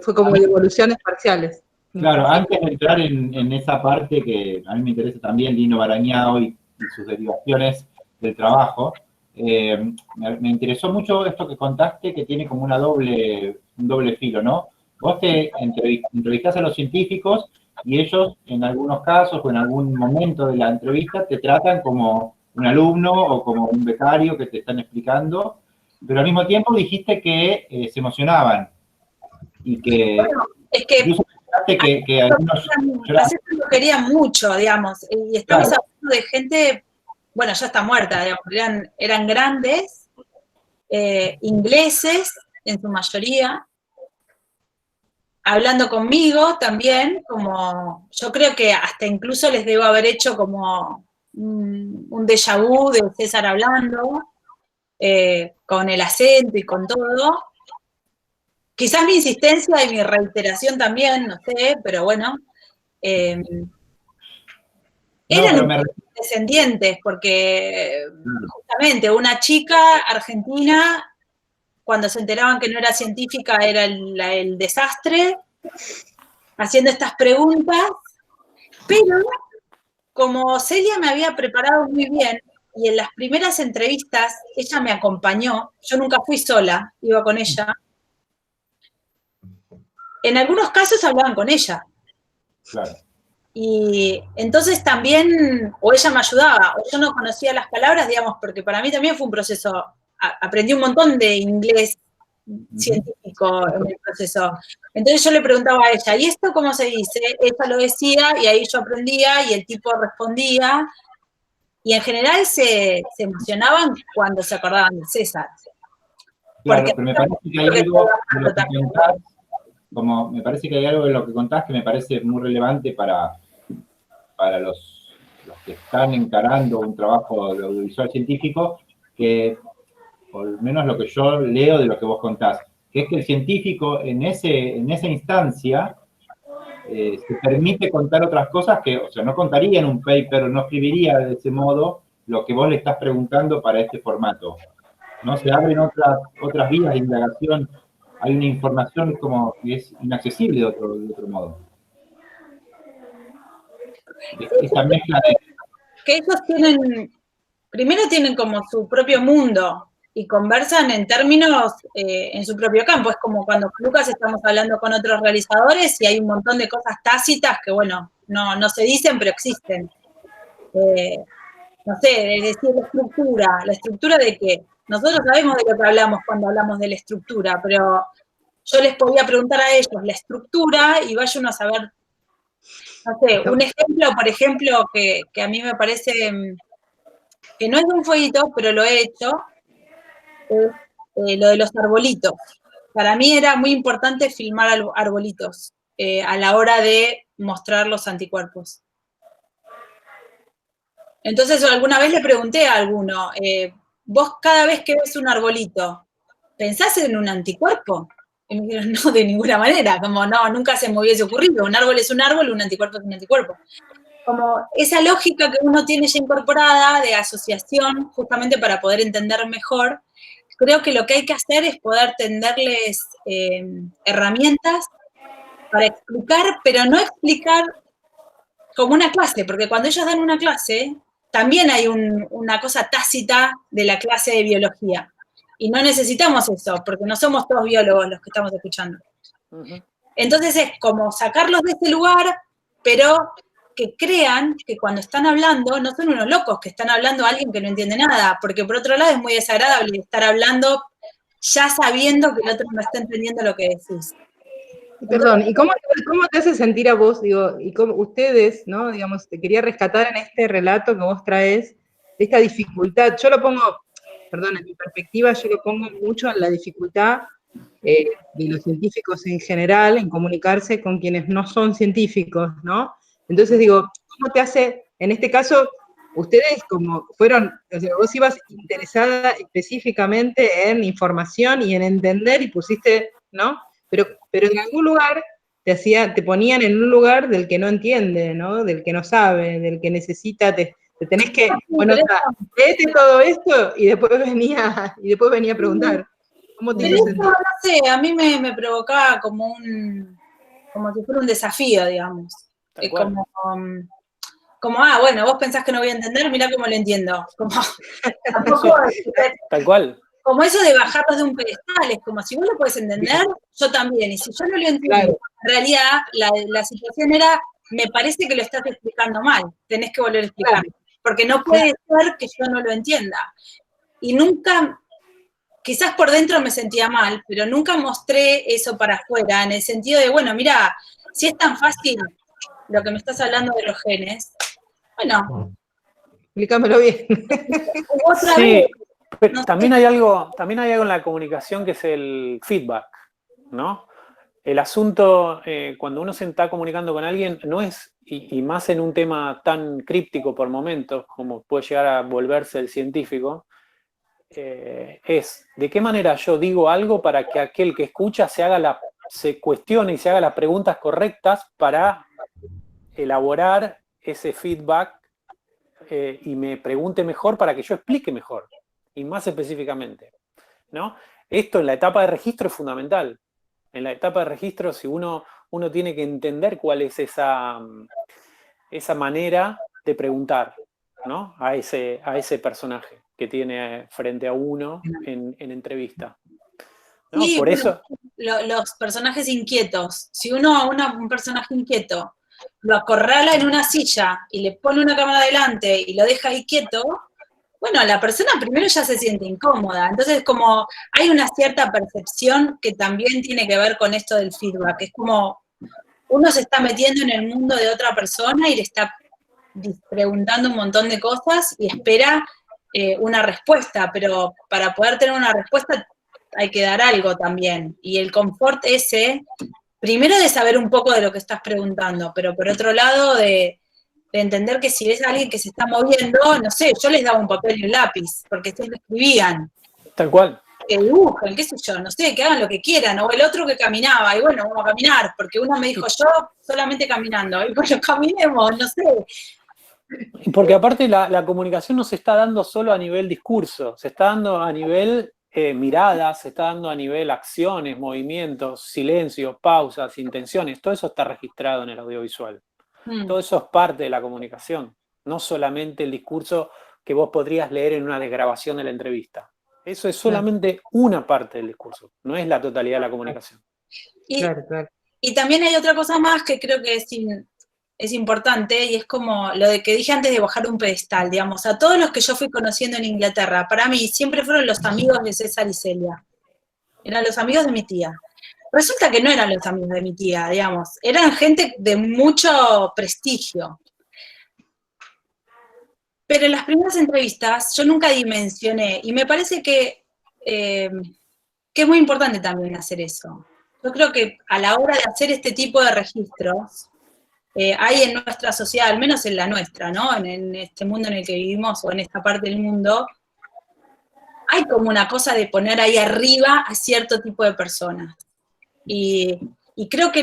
Fue como devoluciones parciales. Claro, antes de entrar en esa parte que a mí me interesa también, Lino Barañao y sus derivaciones del trabajo, me interesó mucho esto que contaste, que tiene como un doble filo, ¿no? Vos te entrevistás a los científicos y ellos, en algunos casos o en algún momento de la entrevista, te tratan como un alumno o como un becario que te están explicando, pero al mismo tiempo dijiste que se emocionaban y que... Bueno, es que... Incluso que algunos lo querían mucho, digamos, y estamos hablando de gente, bueno, ya está muerta, digamos, eran grandes, ingleses en su mayoría, hablando conmigo también, como yo creo que hasta incluso les debo haber hecho como un déjà vu de César hablando, con el acento y con todo. Quizás mi insistencia y mi reiteración también, no sé, pero bueno, eran descendientes, porque justamente una chica argentina, cuando se enteraban que no era científica, era el desastre, haciendo estas preguntas, pero como Celia me había preparado muy bien, y en las primeras entrevistas ella me acompañó, yo nunca fui sola, iba con ella, en algunos casos hablaban con ella. Claro. Y entonces también, o ella me ayudaba, o yo no conocía las palabras, digamos, porque para mí también fue un proceso, aprendí un montón de inglés científico en el proceso. Entonces yo le preguntaba a ella, ¿y esto cómo se dice? Ella lo decía, y ahí yo aprendía, y el tipo respondía, y en general se emocionaban cuando se acordaban de César. Claro, pero me parece que hay algo de lo que contás, me parece que hay algo de lo que contás que me parece muy relevante para los que están encarando un trabajo de audiovisual científico, que por lo menos lo que yo leo de lo que vos contás, que es que el científico en esa instancia se permite contar otras cosas que, o sea, no contaría en un paper, no escribiría de ese modo lo que vos le estás preguntando para este formato. ¿No? Se abren otras vías de indagación, hay una información como que es inaccesible de otro modo. Esta mezcla de... Que ellos primero tienen como su propio mundo y conversan en términos en su propio campo. Es como cuando con Lucas estamos hablando con otros realizadores y hay un montón de cosas tácitas que, bueno, no se dicen, pero existen. No sé, es decir, la estructura de qué. Nosotros sabemos de lo que hablamos cuando hablamos de la estructura, pero yo les podía preguntar a ellos la estructura y vaya uno a saber, no sé, un ejemplo, por ejemplo, que a mí me parece que no es de un fueguito, pero lo he hecho, es lo de los arbolitos. Para mí era muy importante filmar arbolitos a la hora de mostrar los anticuerpos. Entonces, alguna vez le pregunté a alguno, vos cada vez que ves un arbolito, ¿pensás en un anticuerpo? Y me dijeron, no, de ninguna manera, como no, nunca se me hubiese ocurrido. Un árbol es un árbol, un anticuerpo es un anticuerpo. Como esa lógica que uno tiene ya incorporada de asociación, justamente para poder entender mejor, creo que lo que hay que hacer es poder tenderles herramientas para explicar, pero no explicar como una clase, porque cuando ellos dan una clase, también hay una cosa tácita de la clase de biología. Y no necesitamos eso, porque no somos todos biólogos los que estamos escuchando. Uh-huh. Entonces es como sacarlos de ese lugar, pero que crean que cuando están hablando no son unos locos, que están hablando a alguien que no entiende nada, porque por otro lado es muy desagradable estar hablando ya sabiendo que el otro no está entendiendo lo que decís. Perdón, ¿y cómo te hace sentir a vos, digo, y cómo ustedes, ¿no? Digamos, te quería rescatar en este relato que vos traes, esta dificultad, yo lo pongo, perdón, en mi perspectiva, yo lo pongo mucho en la dificultad de los científicos en general en comunicarse con quienes no son científicos, ¿no? Entonces digo, ¿cómo te hace, en este caso, ustedes como fueron, o sea, vos ibas interesada específicamente en información y en entender y pusiste, ¿no? Pero en algún lugar te ponían en un lugar del que no entiende, ¿no? Del que no sabe, del que necesita, te tenés que, bueno, o sea, léete todo esto y después venía a preguntar. ¿Cómo te hizo sentir? No sé, a mí me provocaba como si fuera un desafío, digamos. Como, bueno, vos pensás que no voy a entender, mirá cómo lo entiendo. Como, tampoco, tal cual. Como eso de bajarlos de un pedestal, es como si vos lo podés entender, yo también, y si yo no lo entiendo, claro. En realidad la situación era, me parece que lo estás explicando mal, tenés que volver a explicar, claro. Porque no puede ser que yo no lo entienda. Y nunca, quizás por dentro me sentía mal, pero nunca mostré eso para afuera, en el sentido de, bueno, mira, si es tan fácil lo que me estás hablando de los genes, bueno. Explícamelo bien. Otra sí. vez. Pero no también hay algo en la comunicación que es el feedback, ¿no? El asunto, cuando uno se está comunicando con alguien, no es, y más en un tema tan críptico por momentos, como puede llegar a volverse el científico, es de qué manera yo digo algo para que aquel que escucha se cuestione y se haga las preguntas correctas para elaborar ese feedback y me pregunte mejor para que yo explique mejor. Y más específicamente, ¿no? Esto en la etapa de registro es fundamental. En la etapa de registro, si uno tiene que entender cuál es esa manera de preguntar, ¿no? a ese personaje que tiene frente a uno en entrevista. ¿No? Sí, por eso... los personajes inquietos. Si uno a un personaje inquieto lo acorrala en una silla y le pone una cámara adelante y lo deja ahí quieto, bueno, la persona primero ya se siente incómoda. Entonces, como hay una cierta percepción que también tiene que ver con esto del feedback. Es como uno se está metiendo en el mundo de otra persona y le está preguntando un montón de cosas y espera una respuesta. Pero para poder tener una respuesta hay que dar algo también. Y el confort ese, primero de saber un poco de lo que estás preguntando, pero por otro lado de entender que si ves a alguien que se está moviendo, no sé, yo les daba un papel y un lápiz, porque siempre escribían. Tal cual. Que dibujen, qué sé yo, no sé, que hagan lo que quieran, o el otro que caminaba, y bueno, vamos a caminar, porque uno me dijo, yo solamente caminando, y bueno, caminemos, no sé. Porque aparte la comunicación no se está dando solo a nivel discurso, se está dando a nivel miradas, se está dando a nivel acciones, movimientos, silencios, pausas, intenciones, todo eso está registrado en el audiovisual. Todo eso es parte de la comunicación, no solamente el discurso que vos podrías leer en una desgrabación de la entrevista. Eso es solamente una parte del discurso, no es la totalidad de la comunicación. Y también hay otra cosa más que creo que es importante, y es como lo de que dije antes de bajar un pedestal, digamos, a todos los que yo fui conociendo en Inglaterra, para mí siempre fueron los amigos de César y Celia. Eran los amigos de mi tía. Resulta que no eran los amigos de mi tía, digamos, eran gente de mucho prestigio. Pero en las primeras entrevistas yo nunca dimensioné, y me parece que es muy importante también hacer eso. Yo creo que a la hora de hacer este tipo de registros, hay en nuestra sociedad, al menos en la nuestra, ¿no? En este mundo en el que vivimos o en esta parte del mundo, hay como una cosa de poner ahí arriba a cierto tipo de personas. Y creo que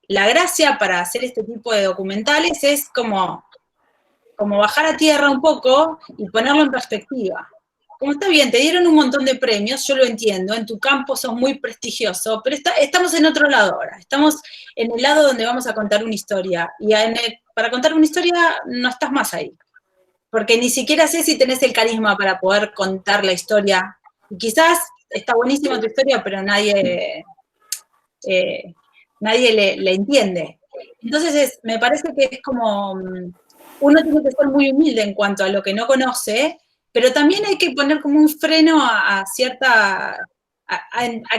la gracia para hacer este tipo de documentales es como bajar a tierra un poco y ponerlo en perspectiva. Como está bien, te dieron un montón de premios, yo lo entiendo, en tu campo sos muy prestigioso, pero estamos en otro lado ahora, estamos en el lado donde vamos a contar una historia, y para contar una historia no estás más ahí, porque ni siquiera sé si tenés el carisma para poder contar la historia, y quizás está buenísima tu historia, pero nadie le entiende. Entonces me parece que es como, uno tiene que ser muy humilde en cuanto a lo que no conoce, pero también hay que poner como un freno a que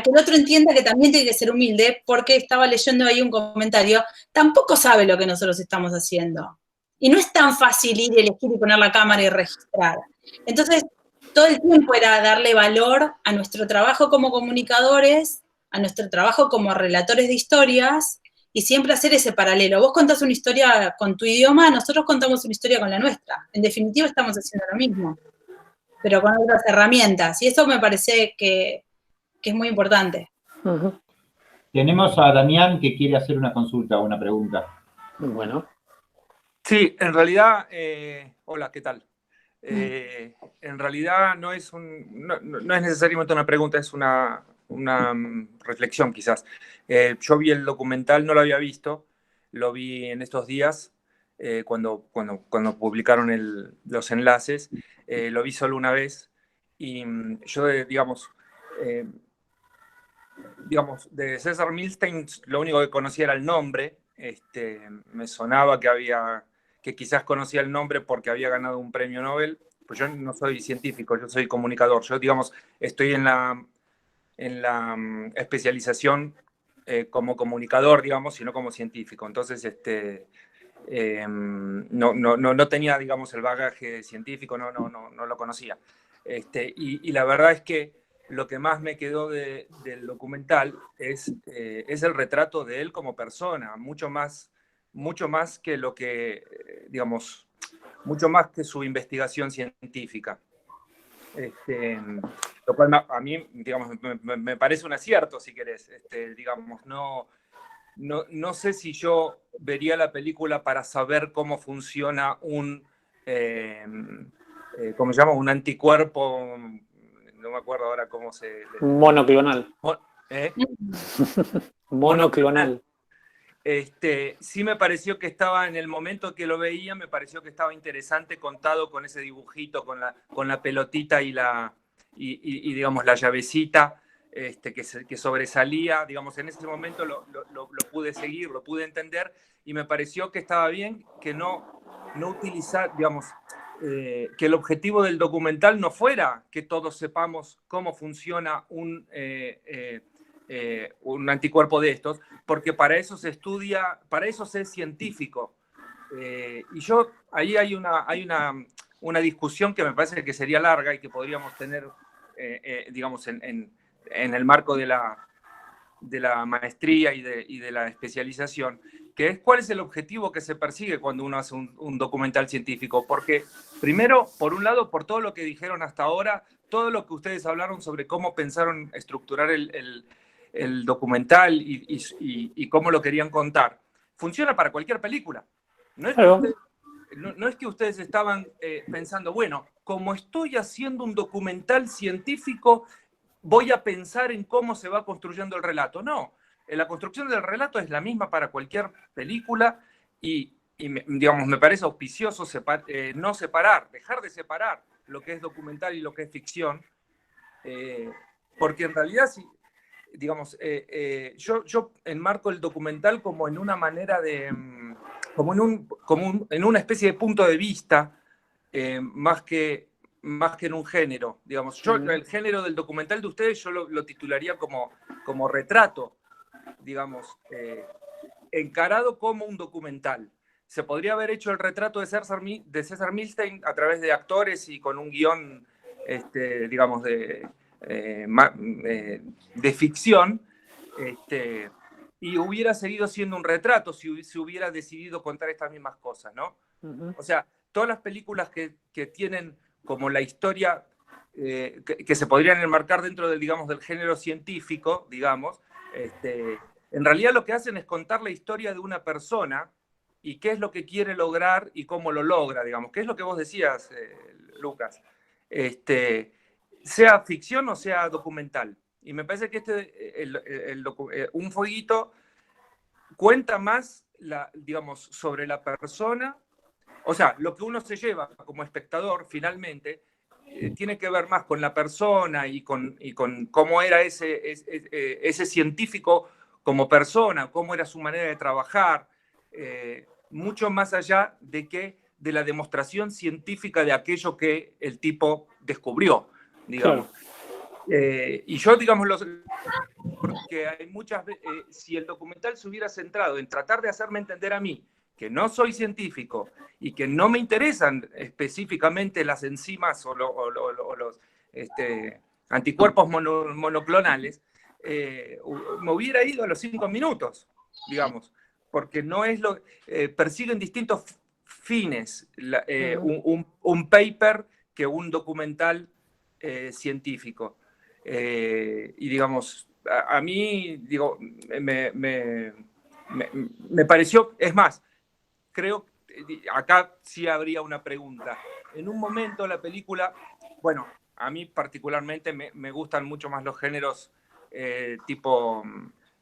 el otro entienda que también tiene que ser humilde, porque estaba leyendo ahí un comentario, tampoco sabe lo que nosotros estamos haciendo. Y no es tan fácil ir, elegir y poner la cámara y registrar. Entonces, todo el tiempo era darle valor a nuestro trabajo como comunicadores, a nuestro trabajo como relatores de historias, y siempre hacer ese paralelo. Vos contás una historia con tu idioma, nosotros contamos una historia con la nuestra. En definitiva, estamos haciendo lo mismo, pero con otras herramientas. Y eso me parece que es muy importante. Tenemos a Damián que quiere hacer una consulta o una pregunta. Bueno. Sí, en realidad, hola, ¿qué tal? En realidad no es necesariamente una pregunta, es una reflexión quizás. Yo vi el documental, no lo había visto, lo vi en estos días, cuando publicaron los enlaces, lo vi solo una vez, y yo, digamos, de César Milstein, lo único que conocía era el nombre. Me sonaba que quizás conocía el nombre porque había ganado un premio Nobel. Pues yo no soy científico, yo soy comunicador. Yo, digamos, estoy en la especialización como comunicador, digamos, y no como científico. Entonces, no tenía, digamos, el bagaje científico, no lo conocía. Y la verdad es que lo que más me quedó del documental es el retrato de él como persona, mucho más que lo que, digamos, mucho más que su investigación científica. Lo cual a mí, digamos, me parece un acierto, si querés. Digamos, no sé si yo vería la película para saber cómo funciona ¿cómo se llama? Un anticuerpo, no me acuerdo ahora cómo se... Monoclonal. ¿Eh? Monoclonal. Sí me pareció que estaba, en el momento que lo veía, me pareció que estaba interesante contado con ese dibujito, con la pelotita y digamos, la llavecita que sobresalía. Digamos, en ese momento lo pude seguir, lo pude entender, y me pareció que estaba bien que no utilizar, digamos, que el objetivo del documental no fuera que todos sepamos cómo funciona un anticuerpo de estos, porque para eso se estudia, para eso se es científico. Y ahí hay una discusión que me parece que sería larga y que podríamos tener, digamos, en el marco de la maestría y de la especialización, que es cuál es el objetivo que se persigue cuando uno hace un documental científico. Porque, primero, por un lado, por todo lo que dijeron hasta ahora, todo lo que ustedes hablaron sobre cómo pensaron estructurar el documental y cómo lo querían contar, funciona para cualquier película. No es, claro, no es que ustedes estaban pensando, bueno, como estoy haciendo un documental científico, voy a pensar en cómo se va construyendo el relato. No, la construcción del relato es la misma para cualquier película y digamos, me parece auspicioso no separar, dejar de separar lo que es documental y lo que es ficción, porque en realidad, digamos, yo enmarco el documental como en una manera de, como en una especie de punto de vista, más que en un género, digamos. Yo el género del documental de ustedes yo lo titularía como retrato, digamos, encarado como un documental. Se podría haber hecho el retrato de César Milstein a través de actores y con un guión, digamos, de ficción, y hubiera seguido siendo un retrato si se hubiera decidido contar estas mismas cosas, ¿no? O sea, todas las películas que tienen como la historia que se podrían enmarcar dentro del, digamos, del género científico, digamos, en realidad lo que hacen es contar la historia de una persona y qué es lo que quiere lograr y cómo lo logra, digamos, que es lo que vos decías, Lucas, sea ficción o sea documental. Y me parece que Un Fueguito cuenta más, digamos, sobre la persona, o sea, lo que uno se lleva como espectador finalmente tiene que ver más con la persona y con cómo era ese científico como persona, cómo era su manera de trabajar, mucho más allá de la demostración científica de aquello que el tipo descubrió, digamos. Claro. Y yo, digamos, porque hay muchas veces, si el documental se hubiera centrado en tratar de hacerme entender a mí, que no soy científico y que no me interesan específicamente las enzimas o los anticuerpos monoclonales, me hubiera ido a los 5 minutos, digamos, porque no es persiguen distintos fines un paper que un documental científico. Y digamos, a mí, digo, me pareció, es más, creo, acá sí habría una pregunta. En un momento la película, bueno, a mí particularmente me gustan mucho más los géneros tipo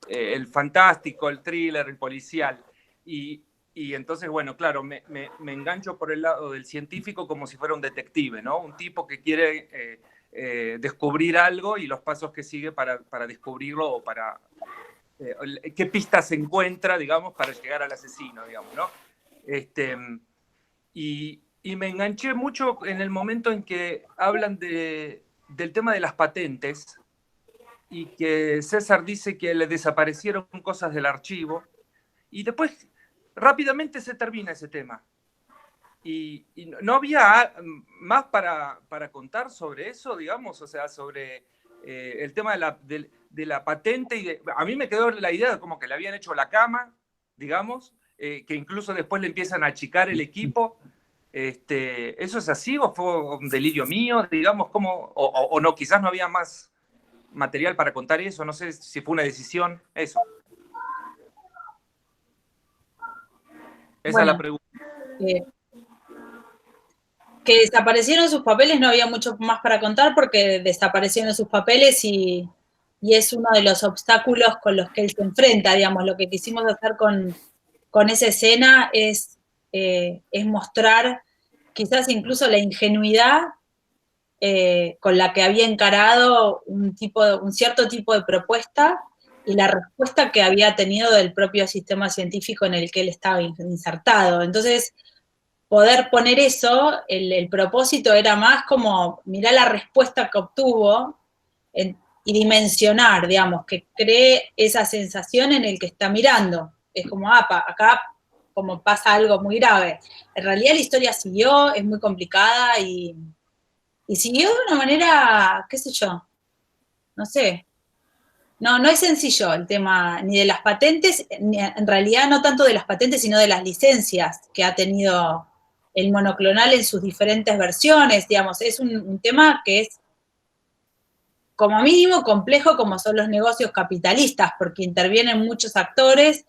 el fantástico, el thriller, el policial. Y entonces, bueno, claro, me engancho por el lado del científico como si fuera un detective, ¿no? Un tipo que quiere descubrir algo y los pasos que sigue para descubrirlo o para... qué pistas se encuentra, digamos, para llegar al asesino, digamos, ¿no? Y me enganché mucho en el momento en que hablan del tema de las patentes y que César dice que le desaparecieron cosas del archivo y después rápidamente se termina ese tema. Y no había más para contar sobre eso, digamos, o sea, sobre el tema de la patente. A mí me quedó la idea de como que le habían hecho la cama, digamos, que incluso después le empiezan a achicar el equipo. ¿Eso es así o fue un delirio mío, digamos, o no, quizás no había más material para contar eso, no sé si fue una decisión, eso. Esa es la pregunta. Que desaparecieron sus papeles, no había mucho más para contar porque desaparecieron sus papeles y es uno de los obstáculos con los que él se enfrenta, digamos. Lo que quisimos hacer con esa escena es mostrar quizás incluso la ingenuidad con la que había encarado un cierto tipo de propuesta y la respuesta que había tenido del propio sistema científico en el que él estaba insertado. Entonces, poder poner eso, el propósito era más como mirar la respuesta que obtuvo y dimensionar, digamos, que cree esa sensación en el que está mirando. Es como, acá como pasa algo muy grave. En realidad la historia siguió, es muy complicada y siguió de una manera, qué sé yo, no sé. No es sencillo el tema ni de las patentes, en realidad no tanto de las patentes, sino de las licencias que ha tenido el monoclonal en sus diferentes versiones, digamos, es un tema que es como mínimo complejo como son los negocios capitalistas, porque intervienen muchos actores.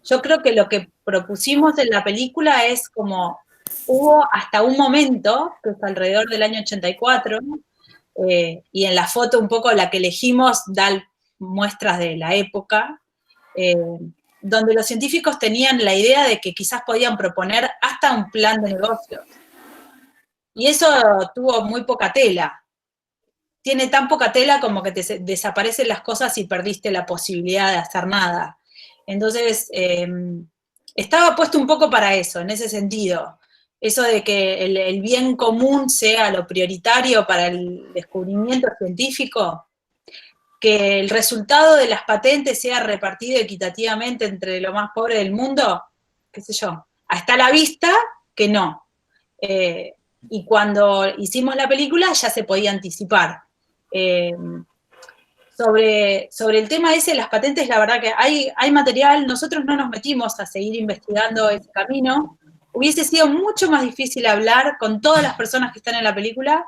Yo creo que lo que propusimos en la película es como hubo hasta un momento, que es alrededor del año 84, y en la foto un poco la que elegimos da muestras de la época, donde los científicos tenían la idea de que quizás podían proponer hasta un plan de negocios. Y eso tuvo muy poca tela. Tiene tan poca tela como que te desaparecen las cosas y perdiste la posibilidad de hacer nada. Entonces, estaba puesto un poco para eso, en ese sentido. Eso de que el bien común sea lo prioritario para el descubrimiento científico, que el resultado de las patentes sea repartido equitativamente entre lo más pobre del mundo, qué sé yo, hasta la vista que no. Y cuando hicimos la película ya se podía anticipar. Sobre el tema ese, las patentes, la verdad que hay material, nosotros no nos metimos a seguir investigando ese camino. Hubiese sido mucho más difícil hablar con todas las personas que están en la película,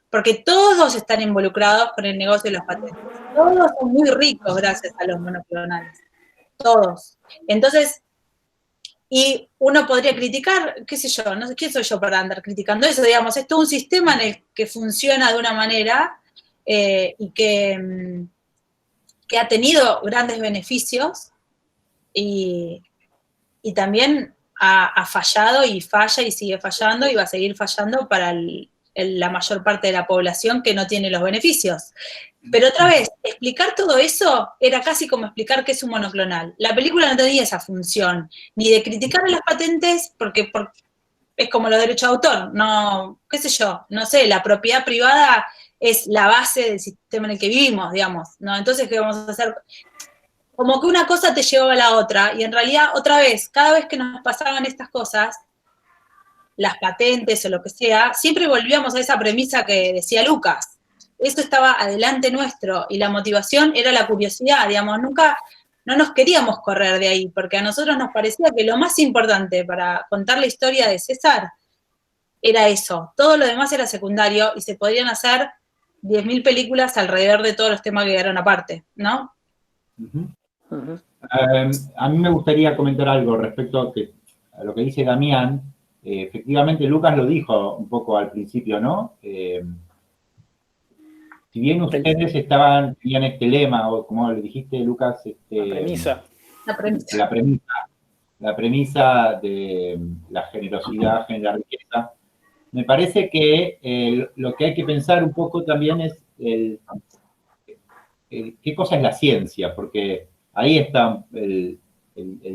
porque todos están involucrados con el negocio de las patentes. Todos son muy ricos gracias a los monoclonales. Todos. Entonces, y uno podría criticar, qué sé yo, no sé quién soy yo para andar criticando eso, digamos, es todo un sistema en el que funciona de una manera y que ha tenido grandes beneficios y también ha fallado y falla y sigue fallando y va a seguir fallando para la mayor parte de la población que no tiene los beneficios. Pero otra vez, explicar todo eso era casi como explicar qué es un monoclonal. La película no tenía esa función, ni de criticar a las patentes, porque es como los derechos de autor, no, qué sé yo, no sé, la propiedad privada es la base del sistema en el que vivimos, digamos, ¿no? Entonces, ¿qué vamos a hacer? Como que una cosa te llevaba a la otra, y en realidad, otra vez, cada vez que nos pasaban estas cosas, las patentes o lo que sea, siempre volvíamos a esa premisa que decía Lucas. Eso estaba adelante nuestro, y la motivación era la curiosidad, digamos, nunca, no nos queríamos correr de ahí, porque a nosotros nos parecía que lo más importante para contar la historia de César era eso, todo lo demás era secundario, y se podrían hacer 10.000 películas alrededor de todos los temas que quedaron aparte, ¿no? A mí me gustaría comentar algo respecto a lo que dice Damián. Efectivamente, Lucas lo dijo un poco al principio, ¿no? Si bien ustedes tenían este lema, o como le dijiste, Lucas, la premisa de la generosidad genera riqueza, me parece que lo que hay que pensar un poco también es qué cosa es la ciencia, porque ahí está el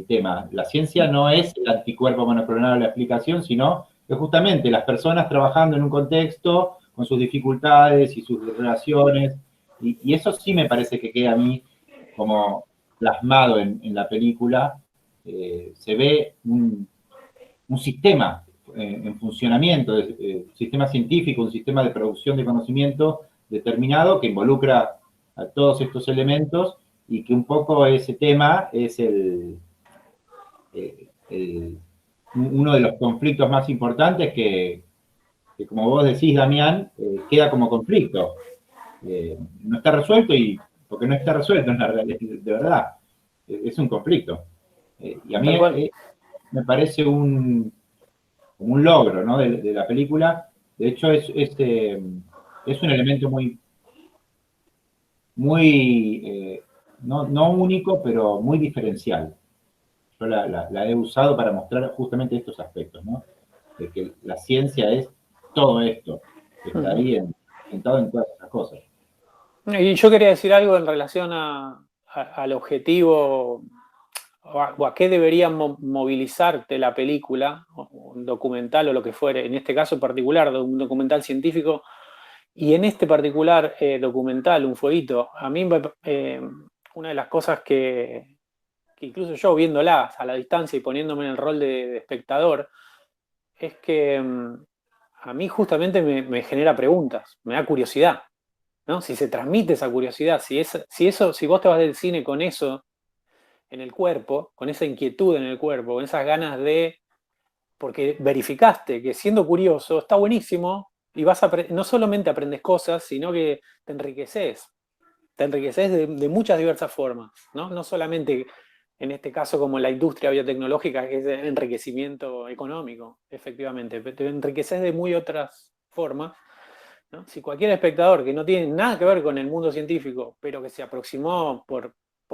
tema. La ciencia no es el anticuerpo monoclonal o la explicación, sino que justamente las personas trabajando en un contexto con sus dificultades y sus relaciones, y eso sí me parece que queda a mí como plasmado en la película. Se ve un sistema en funcionamiento, un sistema científico, un sistema de producción de conocimiento determinado que involucra a todos estos elementos, y que un poco ese tema es uno de los conflictos más importantes que como vos decís, Damián, queda como conflicto. No está resuelto, y porque no está resuelto en la realidad, de verdad, es un conflicto. Y a mí me parece un logro, ¿no? de la película. De hecho, es un elemento muy no único, pero muy diferencial. Yo la he usado para mostrar justamente estos aspectos, ¿no? De que la ciencia es todo esto, que está ahí en todas esas cosas. Y yo quería decir algo en relación al objetivo o a qué debería movilizarte la película, o un documental o lo que fuere, en este caso en particular, un documental científico, y en este particular documental, Un Fueguito, a mí una de las cosas que incluso yo viéndola a la distancia y poniéndome en el rol de espectador, es que a mí justamente me genera preguntas, me da curiosidad, ¿no? Si se transmite esa curiosidad, si vos te vas del cine con eso en el cuerpo, con esa inquietud en el cuerpo, con esas ganas porque verificaste que siendo curioso está buenísimo, y no solamente aprendes cosas, sino que te enriqueces de muchas diversas formas, ¿no? No solamente en este caso como la industria biotecnológica, que es de enriquecimiento económico, efectivamente. Te enriqueces de muy otras formas, ¿no? Si cualquier espectador que no tiene nada que ver con el mundo científico, pero que se aproximó por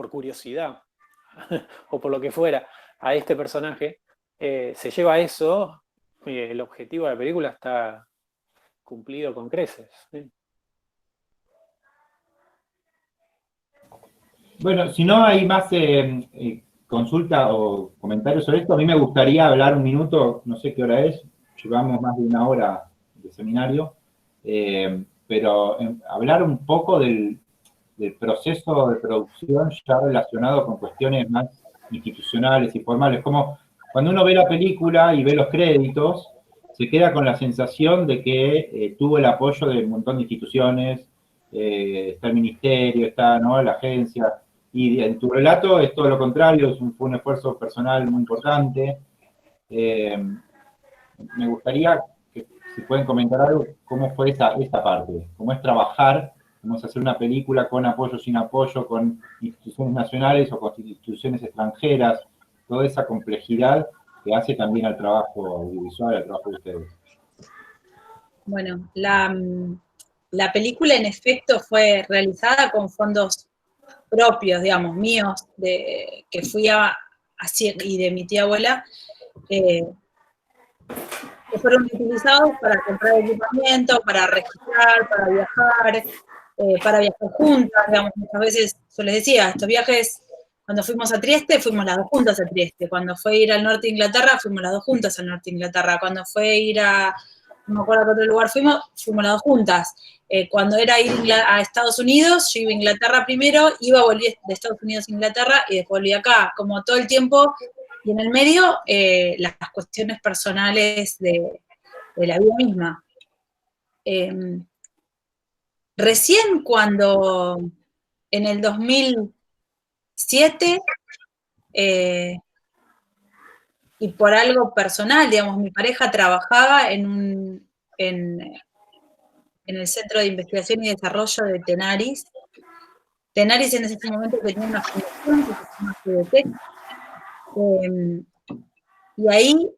curiosidad o por lo que fuera a este personaje, se lleva eso, el objetivo de la película está cumplido con creces, ¿sí? Bueno, si no hay más consulta o comentarios sobre esto, a mí me gustaría hablar un minuto, no sé qué hora es, llevamos más de una hora de seminario, pero hablar un poco del proceso de producción ya relacionado con cuestiones más institucionales y formales, como cuando uno ve la película y ve los créditos, se queda con la sensación de que tuvo el apoyo de un montón de instituciones, está el ministerio, está, ¿no?, la agencia, y en tu relato es todo lo contrario, fue un esfuerzo personal muy importante. Me gustaría que si pueden comentar algo, cómo fue esa parte, cómo es trabajar, cómo es hacer una película con apoyo, sin apoyo, con instituciones nacionales o con instituciones extranjeras, toda esa complejidad que hace también al trabajo audiovisual, al trabajo de ustedes. Bueno, la película en efecto fue realizada con fondos propios, digamos, míos, que fui y de mi tía abuela, que fueron utilizados para comprar equipamiento, para registrar, para viajar juntas, digamos, muchas veces yo les decía, estos viajes, cuando fuimos a Trieste, fuimos las dos juntas a Trieste, cuando fue a ir al norte de Inglaterra, fuimos las dos juntas al norte de Inglaterra, cuando fue a ir no me acuerdo a qué otro lugar fuimos las dos juntas. Cuando era ir a Estados Unidos, yo iba a Inglaterra primero, volví de Estados Unidos a Inglaterra y después volví acá, como todo el tiempo, y en el medio las cuestiones personales de la vida misma. Recién cuando en el 2007, y por algo personal, digamos, mi pareja trabajaba en el Centro de Investigación y Desarrollo de Tenaris. Tenaris en ese momento tenía una fundación que se llama CDTEC, y ahí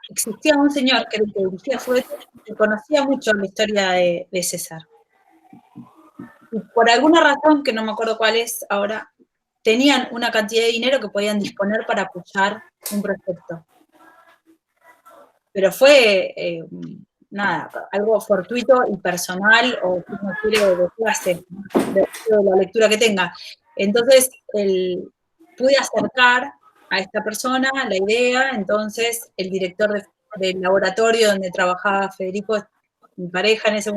existía un señor que era el que dirigía FUDETEC, que conocía mucho la historia de César. Y por alguna razón, que no me acuerdo cuál es ahora, tenían una cantidad de dinero que podían disponer para apoyar un proyecto. Pero fue, algo fortuito y personal, o si uno quiere, de clase, de la lectura que tenga. Entonces, pude acercar a esta persona la idea, entonces el director del laboratorio donde trabajaba Federico, mi pareja en ese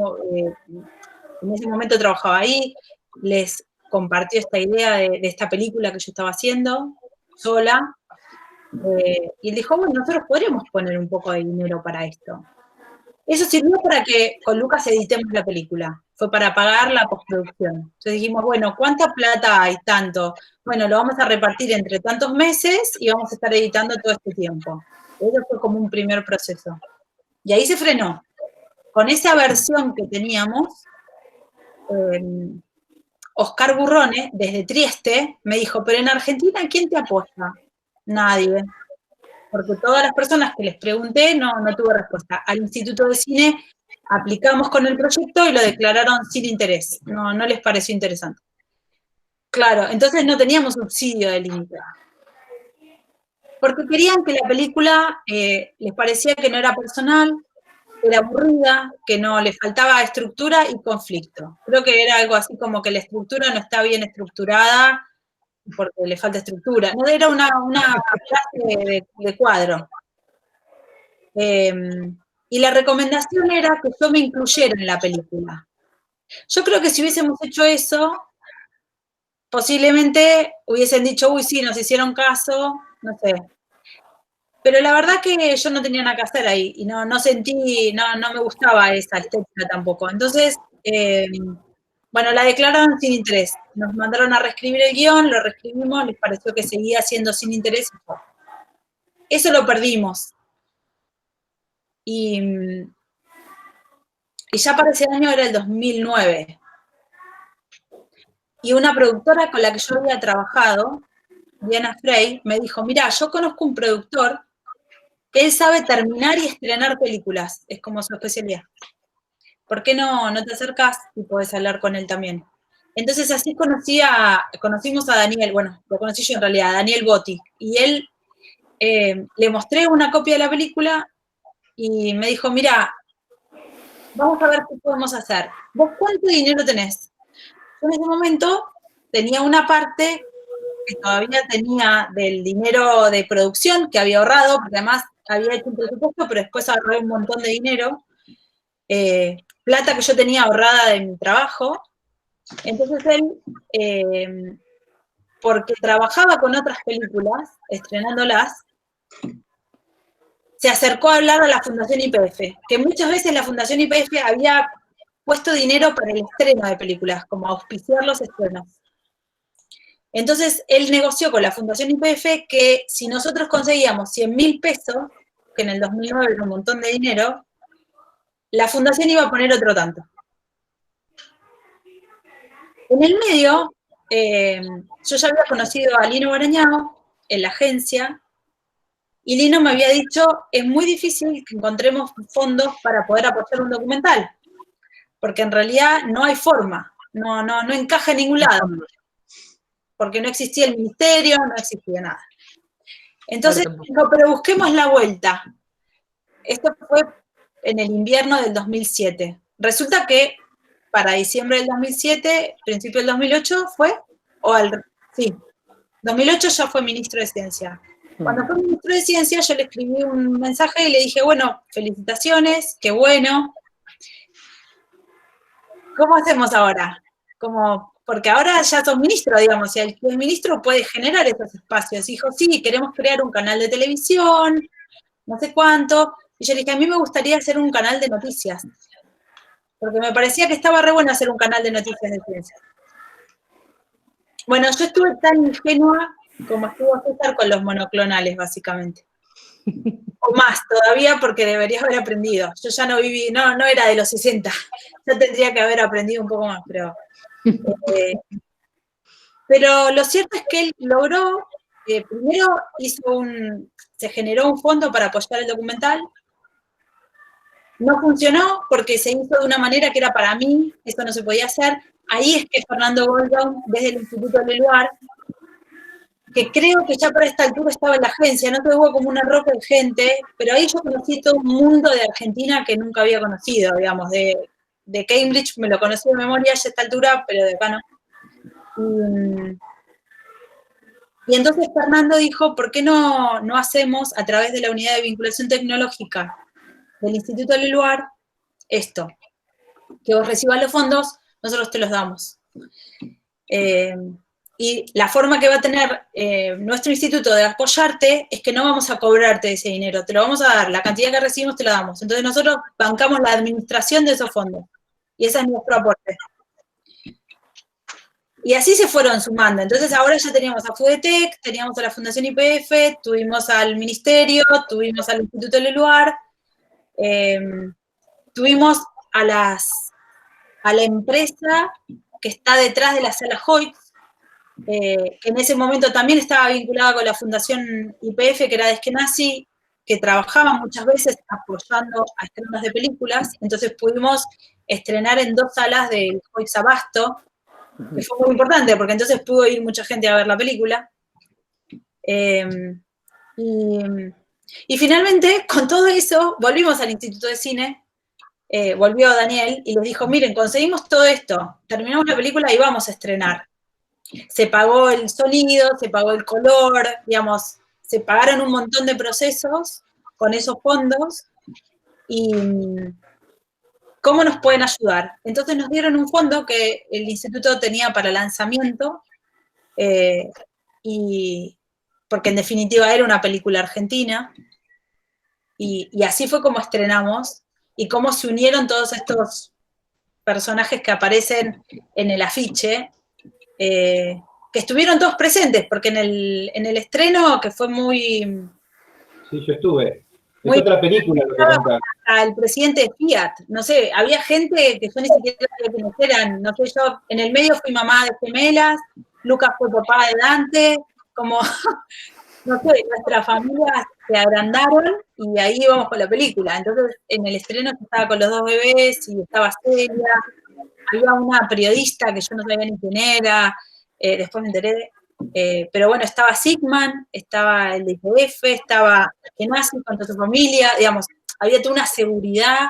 momento trabajaba ahí, les compartió esta idea de esta película que yo estaba haciendo, sola, y él dijo, bueno, nosotros podríamos poner un poco de dinero para esto. Eso sirvió para que con Lucas editemos la película, fue para pagar la postproducción. Entonces dijimos, bueno, ¿cuánta plata hay? Tanto. Bueno, lo vamos a repartir entre tantos meses y vamos a estar editando todo este tiempo. Eso fue como un primer proceso. Y ahí se frenó. Con esa versión que teníamos, Oscar Burrone, desde Trieste, me dijo, pero en Argentina, ¿quién te apoya? Nadie. Porque todas las personas que les pregunté no tuve respuesta. Al Instituto de Cine aplicamos con el proyecto y lo declararon sin interés. No les pareció interesante. Claro, entonces no teníamos subsidio de límite. Porque querían que la película les parecía que no era personal, era aburrida, que no le faltaba estructura y conflicto. Creo que era algo así como que la estructura no está bien estructurada porque le falta estructura. No era una clase de cuadro. Y la recomendación era que yo me incluyera en la película. Yo creo que si hubiésemos hecho eso, posiblemente hubiesen dicho, uy, sí, nos hicieron caso, no sé. Pero la verdad que yo no tenía nada que hacer ahí, y no me gustaba esa estética tampoco. Entonces, bueno, la declararon sin interés. Nos mandaron a reescribir el guión, lo reescribimos, les pareció que seguía siendo sin interés. Eso lo perdimos. Y ya para ese año era el 2009. Y una productora con la que yo había trabajado Diana Frey, me dijo, mira, yo conozco un productor que él sabe terminar y estrenar películas, es como su especialidad. ¿Por qué no te acercas y podés hablar con él también? Entonces así conocimos a Daniel, bueno, lo conocí yo en realidad, a Daniel Botti, y él le mostré una copia de la película y me dijo, mira, vamos a ver qué podemos hacer. ¿Vos cuánto dinero tenés? Yo en ese momento tenía una parte que todavía tenía del dinero de producción que había ahorrado, porque además había hecho un presupuesto, pero después ahorré un montón de dinero, plata que yo tenía ahorrada de mi trabajo. Entonces él, porque trabajaba con otras películas, estrenándolas, se acercó a hablar a la Fundación YPF, que muchas veces la Fundación YPF había puesto dinero para el estreno de películas, como auspiciar los estrenos. Entonces, él negoció con la Fundación YPF que si nosotros conseguíamos 100.000 pesos, que en el 2009 era un montón de dinero, la Fundación iba a poner otro tanto. En el medio, yo ya había conocido a Lino Barañao en la agencia, y Lino me había dicho, es muy difícil que encontremos fondos para poder apoyar un documental, porque en realidad no hay forma, no encaja en ningún lado, porque no existía el ministerio, no existía nada. Entonces, dijo, pero busquemos la vuelta. Esto fue en el invierno del 2007. Resulta que para diciembre del 2007, principio del 2008 fue, sí, 2008 ya fue ministro de Ciencia. Cuando fue ministro de Ciencia, yo le escribí un mensaje y le dije, bueno, felicitaciones, qué bueno. ¿Cómo hacemos ahora? Porque ahora ya sos ministro, digamos, y el que es ministro puede generar esos espacios. Y dijo, sí, queremos crear un canal de televisión, no sé cuánto. Y yo le dije, a mí me gustaría hacer un canal de noticias, porque me parecía que estaba re bueno hacer un canal de noticias de ciencia. Bueno, yo estuve tan ingenua como estuvo César con los monoclonales, básicamente. O más todavía, porque debería haber aprendido. Yo ya no viví, no era de los 60. Yo tendría que haber aprendido un poco más, pero lo cierto es que él logró, primero se generó un fondo para apoyar el documental. No funcionó porque se hizo de una manera que era para mí, eso no se podía hacer. Ahí es que Fernando Goldbaum, desde el Instituto Leluar, que creo que ya para esta altura estaba en la agencia, no tuvo como una roca de gente, pero ahí yo conocí todo un mundo de Argentina que nunca había conocido, digamos, de Cambridge me lo conocí de memoria ya a esta altura, pero de acá no. Y entonces Fernando dijo, ¿por qué no hacemos a través de la unidad de vinculación tecnológica del Instituto Leluar esto? Que vos recibas los fondos, nosotros te los damos. Y la forma que va a tener nuestro instituto de apoyarte es que no vamos a cobrarte ese dinero, te lo vamos a dar, la cantidad que recibimos te la damos. Entonces nosotros bancamos la administración de esos fondos. Y ese es nuestro aporte. Y así se fueron sumando. Entonces ahora ya teníamos a FUDETEC, teníamos a la Fundación YPF, tuvimos al Ministerio, tuvimos al Instituto Leluar, tuvimos a la empresa que está detrás de la Sala Hoyt, que en ese momento también estaba vinculada con la Fundación YPF, que era de Eskenazi, que trabajaba muchas veces apoyando a estrenos de películas. Entonces pudimos estrenar en 2 salas del Hoyt Abasto, que fue muy importante, porque entonces pudo ir mucha gente a ver la película. Y finalmente, con todo eso, volvimos al Instituto de Cine, volvió Daniel y les dijo, miren, conseguimos todo esto, terminamos la película y vamos a estrenar. Se pagó el sonido, se pagó el color, digamos, se pagaron un montón de procesos con esos fondos y ¿cómo nos pueden ayudar? Entonces nos dieron un fondo que el instituto tenía para lanzamiento y porque en definitiva era una película argentina y así fue como estrenamos y cómo se unieron todos estos personajes que aparecen en el afiche, que estuvieron todos presentes, porque en el estreno, que fue muy... Sí, yo estuve. Es otra película lo que contás. El presidente de Fiat, no sé, había gente que yo ni siquiera sabía quiénes eran, no sé, yo en el medio fui mamá de gemelas, Lucas fue papá de Dante, como, no sé, nuestras familias se agrandaron y ahí íbamos con la película. Entonces, en el estreno yo estaba con los 2 bebés y estaba Celia, había una periodista que yo no sabía ni quién era, después me enteré, pero bueno, estaba Sigman, estaba el de IPF, estaba Genasi con toda su familia, digamos, había toda una seguridad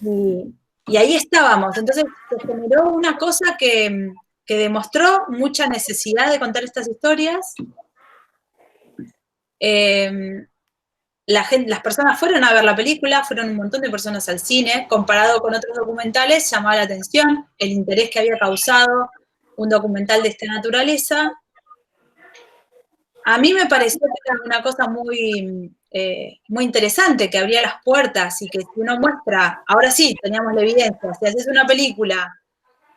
y ahí estábamos. Entonces se generó una cosa que demostró mucha necesidad de contar estas historias. Las personas fueron a ver la película, fueron un montón de personas al cine, comparado con otros documentales, llamaba la atención el interés que había causado un documental de esta naturaleza. A mí me pareció que era una cosa muy, muy interesante, que abría las puertas y que si uno muestra, ahora sí, teníamos la evidencia, si haces una película,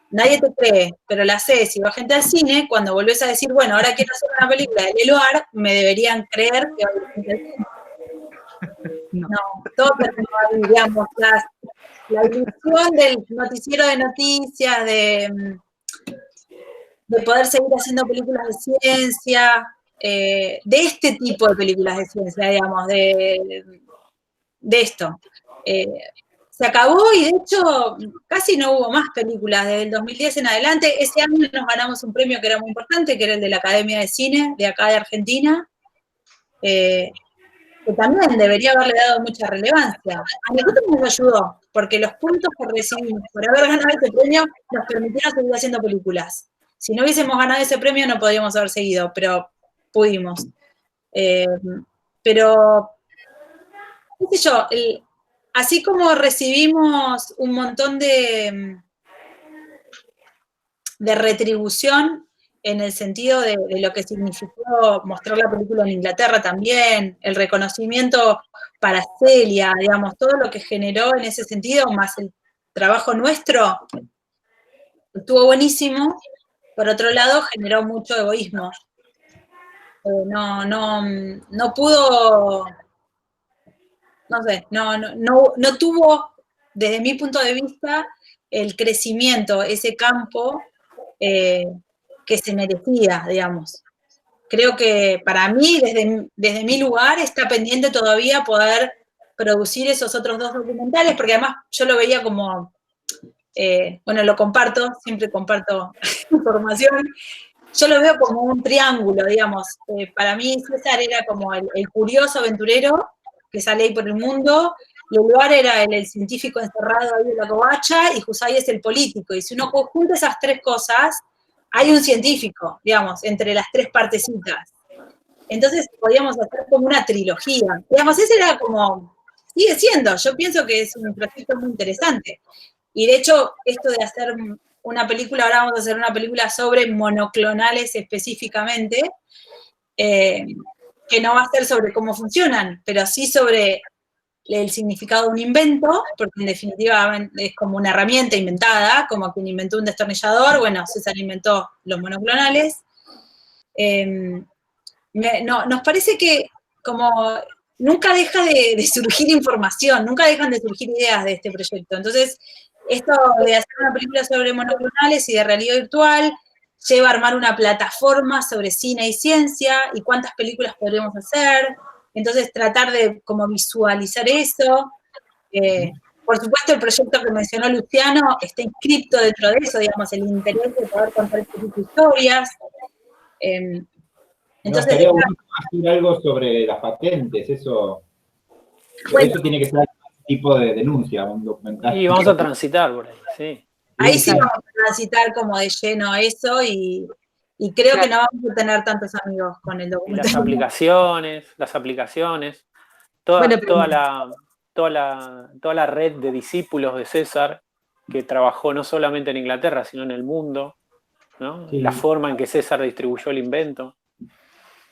nadie te cree, pero la haces y va gente al cine, cuando volvés a decir, bueno, ahora quiero hacer una película de Leloir, me deberían creer que va a ir gente al cine. No, todo terminó ahí, digamos, la ilusión del noticiero de noticias, de poder seguir haciendo películas de ciencia, de este tipo de películas de ciencia, digamos, de esto. Se acabó y de hecho casi no hubo más películas desde el 2010 en adelante. Ese año nos ganamos un premio que era muy importante, que era el de la Academia de Cine de acá de Argentina, que también debería haberle dado mucha relevancia. A nosotros nos ayudó, porque los puntos que recibimos por haber ganado ese premio nos permitieron seguir haciendo películas. Si no hubiésemos ganado ese premio no podríamos haber seguido, pero pudimos. Pero, qué sé yo, así como recibimos un montón de retribución en el sentido de lo que significó mostrar la película en Inglaterra también, el reconocimiento para Celia, digamos, todo lo que generó en ese sentido, más el trabajo nuestro, estuvo buenísimo. Por otro lado, generó mucho egoísmo. No pudo, no sé, no tuvo, desde mi punto de vista, el crecimiento, ese campo que se merecía, digamos. Creo que para mí, desde mi lugar, está pendiente todavía poder producir esos otros 2 documentales, porque además yo lo veía como, bueno, lo comparto, siempre comparto información, yo lo veo como un triángulo, digamos. Para mí César era como el curioso aventurero que sale ahí por el mundo, Leloir era el científico encerrado ahí en la covacha, y Jusay es el político. Y si uno junta esas 3 cosas, hay un científico, digamos, entre las 3 partecitas. Entonces podíamos hacer como una trilogía. Digamos, ese era como, sigue siendo, yo pienso que es un proyecto muy interesante. Y de hecho, esto de hacer una película, ahora vamos a hacer una película sobre monoclonales específicamente, que no va a ser sobre cómo funcionan, pero sí sobre el significado de un invento, porque en definitiva es como una herramienta inventada, como quien inventó un destornillador. Bueno, César inventó los monoclonales. Nos parece que como nunca deja de surgir información, nunca dejan de surgir ideas de este proyecto. Entonces, esto de hacer una película sobre monoclonales y de realidad virtual lleva a armar una plataforma sobre cine y ciencia y cuántas películas podríamos hacer. Entonces, tratar de como visualizar eso. Por supuesto, el proyecto que mencionó Luciano está inscrito dentro de eso, digamos, el interés de poder contar este tipo de historias. Entonces, estaría bueno hacer algo sobre las patentes, eso, bueno, eso tiene que ser algún tipo de denuncia, un documental. Y vamos a transitar por ahí, sí. Ahí sí vamos a transitar como de lleno eso y creo que no vamos a tener tantos amigos con el documental. Y las aplicaciones, toda la red de discípulos de César que trabajó no solamente en Inglaterra, sino en el mundo, ¿no? Sí. La forma en que César distribuyó el invento.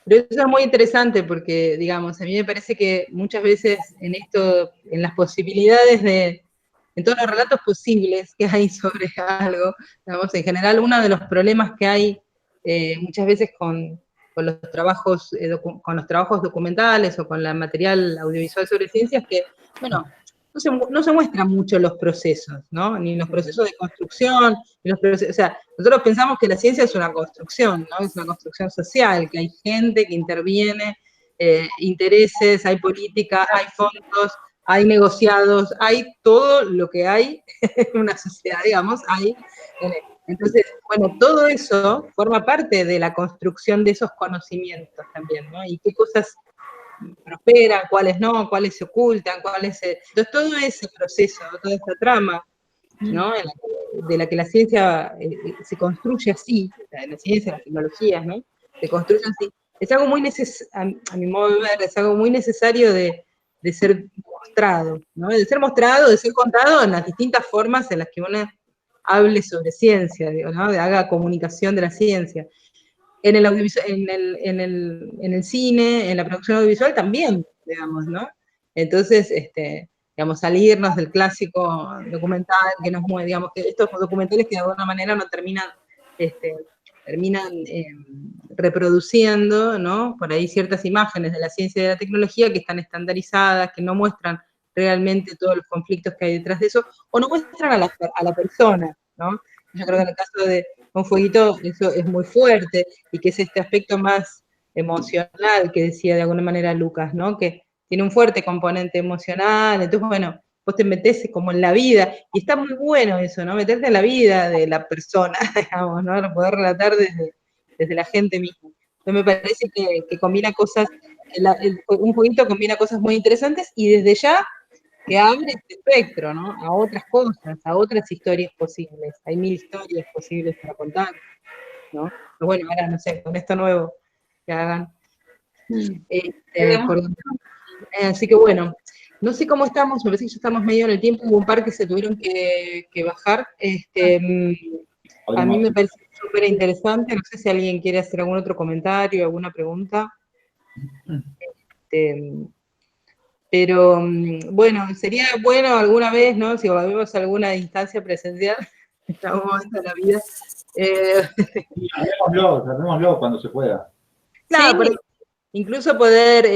Pero eso es muy interesante porque, digamos, a mí me parece que muchas veces en las posibilidades en todos los relatos posibles que hay sobre algo, digamos, en general uno de los problemas que hay muchas veces con los trabajos documentales o con el material audiovisual sobre ciencia es que, bueno, no se muestran mucho los procesos, ¿no? Ni los procesos de construcción, ni los procesos, o sea, nosotros pensamos que la ciencia es una construcción, ¿no? Es una construcción social, que hay gente que interviene, intereses, hay política, hay fondos, hay negociados, hay todo lo que hay en una sociedad, digamos, hay. Entonces, bueno, todo eso forma parte de la construcción de esos conocimientos también, ¿no? Y qué cosas prosperan, cuáles no, cuáles se ocultan, entonces todo ese proceso, toda esa trama, ¿no? De la que la ciencia se construye así, la ciencia, las tecnologías, ¿no? Se construye así. Es algo muy necesario, a mi modo de ver, es algo muy necesario de ser mostrado, ¿no? De ser mostrado, de ser contado en las distintas formas en las que uno hable sobre ciencia, digo, ¿no? Haga comunicación de la ciencia. En el audiovisual, en el cine, en la producción audiovisual también, digamos, ¿no? Entonces, digamos, salirnos del clásico documental que nos mueve, digamos, que estos documentales que de alguna manera no terminan reproduciendo, ¿no? Por ahí ciertas imágenes de la ciencia y de la tecnología que están estandarizadas, que no muestran realmente todos los conflictos que hay detrás de eso, o no muestran a la persona, ¿no? Yo creo que en el caso de Un Fueguito eso es muy fuerte, y que es este aspecto más emocional que decía de alguna manera Lucas, ¿no? Que tiene un fuerte componente emocional, entonces, bueno, vos te metés como en la vida, y está muy bueno eso, ¿no? Meterte en la vida de la persona, digamos, ¿no? Poder relatar desde la gente misma. Entonces me parece que combina cosas, Un Fueguito combina cosas muy interesantes, y desde ya que abre este espectro, ¿no? A otras cosas, a otras historias posibles. Hay 1000 historias posibles para contar, ¿no? Pero bueno, ahora, no sé, con esto nuevo que hagan. Así que bueno, no sé cómo estamos, me parece que ya estamos medio en el tiempo, hubo un par que se tuvieron que bajar. A mí me parece súper interesante, no sé si alguien quiere hacer algún otro comentario, alguna pregunta. Pero bueno, sería bueno alguna vez, ¿no? Si volvemos a alguna instancia presencial, en algún momento de la vida. Sí, armémoslo cuando se pueda. Claro, Sí. pero incluso poder,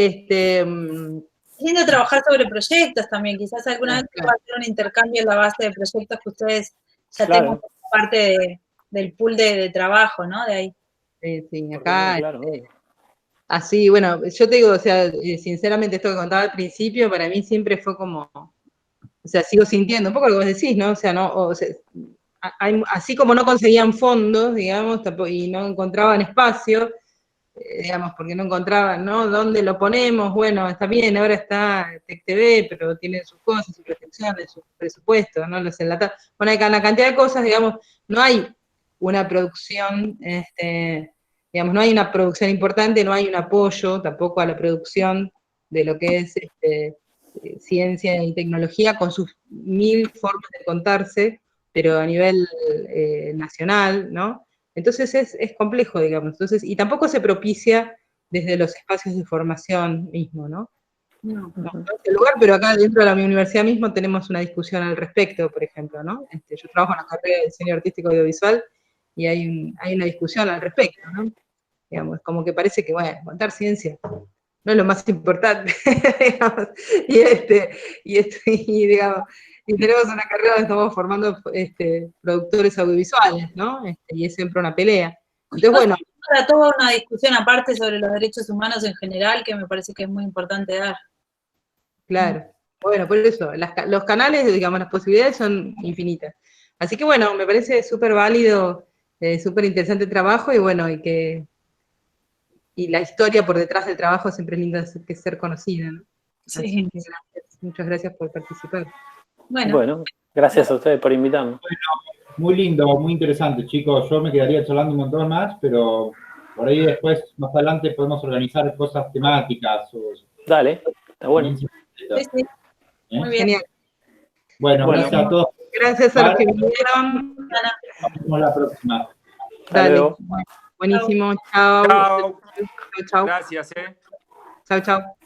Lindo trabajar sobre proyectos también, quizás alguna vez pueda hacer un intercambio en la base de proyectos que ustedes ya tengan parte del pool de trabajo, ¿no? De ahí. Sí, acá, así, bueno, yo te digo, o sea, sinceramente esto que contaba al principio, para mí siempre fue como, o sea, sigo sintiendo un poco lo que vos decís, ¿no? O sea, no, o sea, así como no conseguían fondos, digamos, y no encontraban espacio, digamos, porque no encontraban, ¿no? ¿Dónde lo ponemos? Bueno, está bien, ahora está TEC-TV, pero tiene sus cosas, sus restricciones, sus presupuestos, ¿no? Los enlatados. Bueno, hay una cantidad de cosas, digamos, no hay una producción, digamos, no hay una producción importante, no hay un apoyo tampoco a la producción de lo que es ciencia y tecnología con sus 1000 formas de contarse, pero a nivel nacional, ¿no? Entonces es complejo, digamos. Entonces, y tampoco se propicia desde los espacios de formación mismo, ¿no? No es el lugar, pero acá dentro de la universidad mismo tenemos una discusión al respecto, por ejemplo, ¿no? Yo trabajo en la carrera de diseño artístico audiovisual y hay una discusión al respecto, ¿no? Digamos, como que parece que, bueno, contar ciencia no es lo más importante, digamos, y digamos, y tenemos una carrera donde estamos formando productores audiovisuales, ¿no? Y es siempre una pelea. Entonces, bueno. Para toda una discusión aparte sobre los derechos humanos en general, que me parece que es muy importante dar. Claro. Bueno, por eso, los canales, digamos, las posibilidades son infinitas. Así que bueno, me parece súper válido, súper interesante trabajo, y bueno, y la historia por detrás del trabajo siempre es linda que ser conocida, ¿no? Sí. Así que muchas gracias por participar. Bueno, gracias a ustedes por invitarnos. Bueno, muy lindo, muy interesante, chicos. Yo me quedaría charlando un montón más, pero por ahí después, más adelante, podemos organizar cosas temáticas. Dale, está bueno. Sí, sí. Muy bien. Genial. Bueno, gracias a todos. Gracias a los que vinieron. Nos vemos la próxima. Dale. Buenísimo. Chao. Chao. Chao. Gracias. Chao, chao.